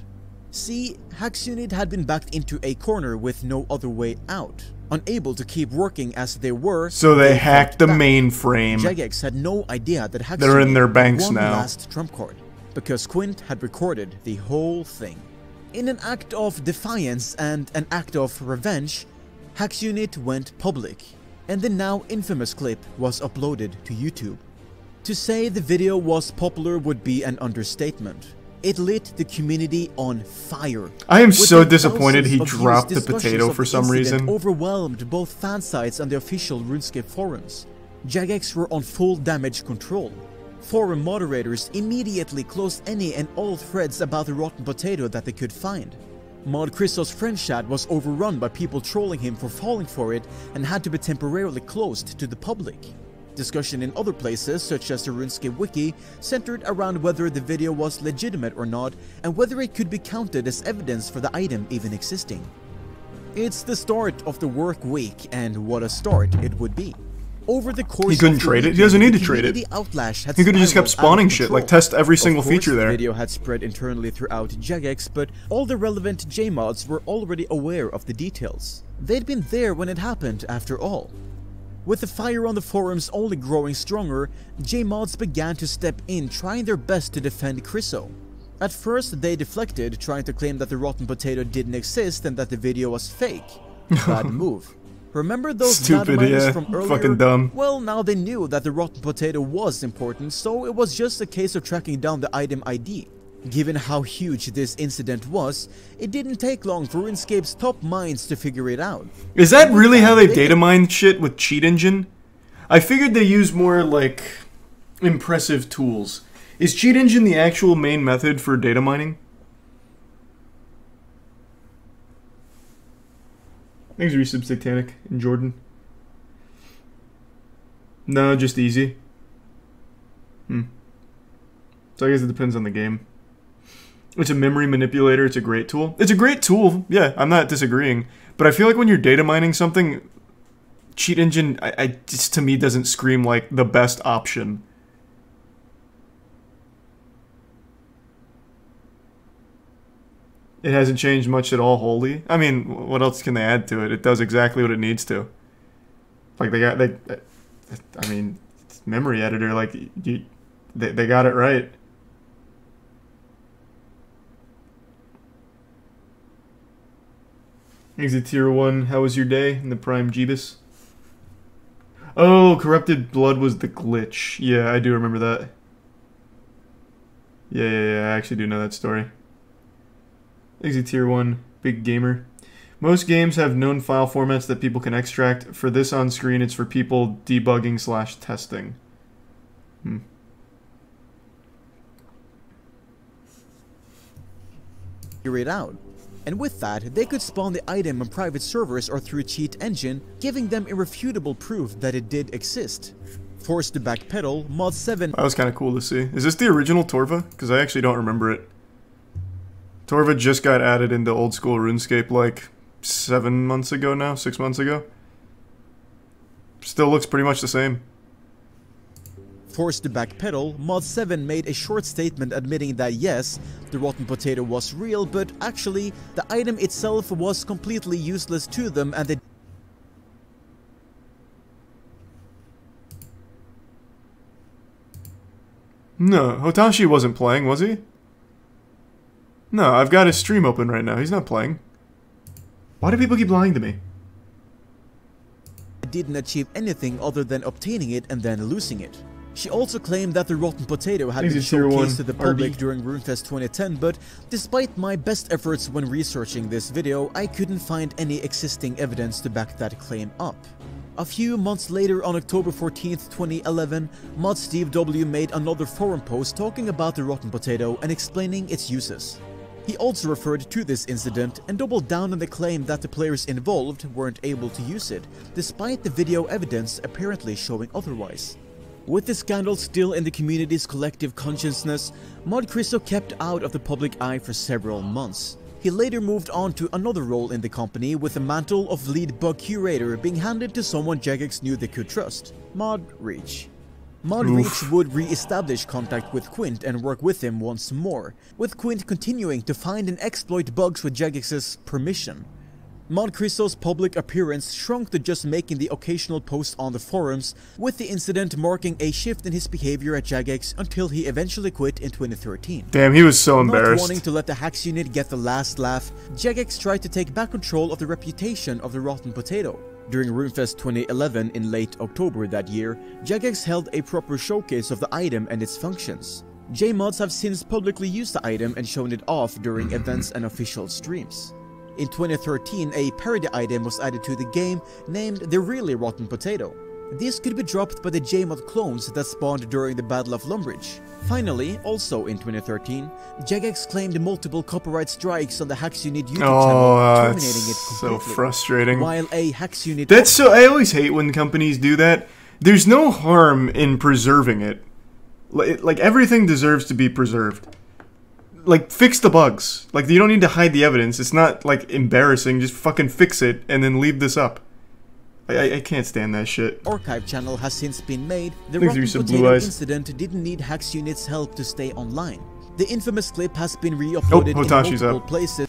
See, Hack's unit had been backed into a corner with no other way out. Unable to keep working as they were, so they hacked the mainframe. Jagex had no idea that Hack's They're unit in their banks had one now. last trump card, because Quint had recorded the whole thing. In an act of defiance and an act of revenge, Hack's unit went public, and the now infamous clip was uploaded to YouTube. To say the video was popular would be an understatement. It lit the community on fire. I am so Within disappointed he thousands of dropped the views, discussions potato of for the some incident reason. Overwhelmed both fan sites and the official RuneScape forums. Jagex were on full damage control. Forum moderators immediately closed any and all threads about the rotten potato that they could find. Mod Criso's friend chat was overrun by people trolling him for falling for it and had to be temporarily closed to the public. Discussion in other places, such as the RuneScape wiki, centered around whether the video was legitimate or not and whether it could be counted as evidence for the item even existing. It's the start of the work week, and what a start it would be. Over the course He couldn't of the trade it. He weekend, doesn't need the to trade it. community outlash had He could have just kept spiraled out spawning of shit, control. like test every single Of course, feature there. The video had spread internally throughout Jagex, but all the relevant J-mods were already aware of the details. They'd been there when it happened, after all. With the fire on the forums only growing stronger, J-mods began to step in, trying their best to defend Criso. At first, they deflected, trying to claim that the rotten potato didn't exist and that the video was fake. Bad move. Remember those Stupid, data miners yeah. from earlier? Fucking dumb. Well, now they knew that the rotten potato was important, so it was just a case of tracking down the item ID. Given how huge this incident was, it didn't take long for RuneScape's top minds to figure it out. Is that really how they data mine shit with Cheat Engine? I figured they use more, like, impressive tools. Is Cheat Engine the actual main method for data mining? Thanks, Resub Satanic and Jordan. No, just easy. So I guess it depends on the game. It's a memory manipulator. It's a great tool. It's a great tool. Yeah, I'm not disagreeing. But I feel like when you're data mining something, Cheat Engine, I just, to me, doesn't scream like the best option. It hasn't changed much at all, wholly. I mean, what else can they add to it? It does exactly what it needs to. Like, I mean, it's memory editor, like, they got it right. Exit Tier 1, how was your day in the Prime Jeebus? Oh, Corrupted Blood was the glitch. Yeah, I do remember that. Yeah, I actually do know that story. Exit Tier 1, big gamer. Most games have known file formats that people can extract. For this on screen, it's for people debugging / testing. Figure it out. And with that, they could spawn the item on private servers or through Cheat Engine, giving them irrefutable proof that it did exist. Forced to backpedal, Mod 7... That was kind of cool to see. Is this the original Torva? Because I actually don't remember it. Torva just got added into old school RuneScape like 7 months ago now, 6 months ago. Still looks pretty much the same. Forced to backpedal, Mod 7 made a short statement admitting that yes, the rotten potato was real, but actually, the item itself was completely useless to them and they... No, Hotashi wasn't playing, was he? No, I've got his stream open right now. He's not playing. Why do people keep lying to me? didn't achieve anything other than obtaining it and then losing it. She also claimed that the rotten potato had been showcased to the public during RuneFest 2010, but despite my best efforts when researching this video, I couldn't find any existing evidence to back that claim up. A few months later, on October 14th, 2011, Mod Steve W made another forum post talking about the rotten potato and explaining its uses. He also referred to this incident and doubled down on the claim that the players involved weren't able to use it, despite the video evidence apparently showing otherwise. With the scandal still in the community's collective consciousness, Mod Cristo kept out of the public eye for several months. He later moved on to another role in the company, with the mantle of lead bug curator being handed to someone Jagex knew they could trust, Mod Reach. Mod Reach would re-establish contact with Quint and work with him once more, with Quint continuing to find and exploit bugs with Jagex's permission. Mod Cristo's public appearance shrunk to just making the occasional post on the forums, with the incident marking a shift in his behavior at Jagex until he eventually quit in 2013. Damn, he was so embarrassed. Not wanting to let the hacks unit get the last laugh, Jagex tried to take back control of the reputation of the rotten potato. During RuneFest 2011 in late October that year, Jagex held a proper showcase of the item and its functions. J-mods have since publicly used the item and shown it off during events and official streams. In 2013, a parody item was added to the game named the Really Rotten Potato. This could be dropped by the J-mod clones that spawned during the Battle of Lumbridge. Finally, also in 2013, Jagex claimed multiple copyright strikes on the Hacks Unit YouTube channel, terminating it completely. So frustrating. While a Hacks Unit... I always hate when companies do that. There's no harm in preserving it. Like, everything deserves to be preserved. Like, fix the bugs. Like, you don't need to hide the evidence. It's not, like, embarrassing. Just fucking fix it and then leave this up. I can't stand that shit. archive channel has since been made, the Thanks, Rotten Reese of Blue Potato Eyes. incident didn't need Hax Unit's help to stay online. The infamous clip has been re-uploaded in Hotashi's multiple up. places.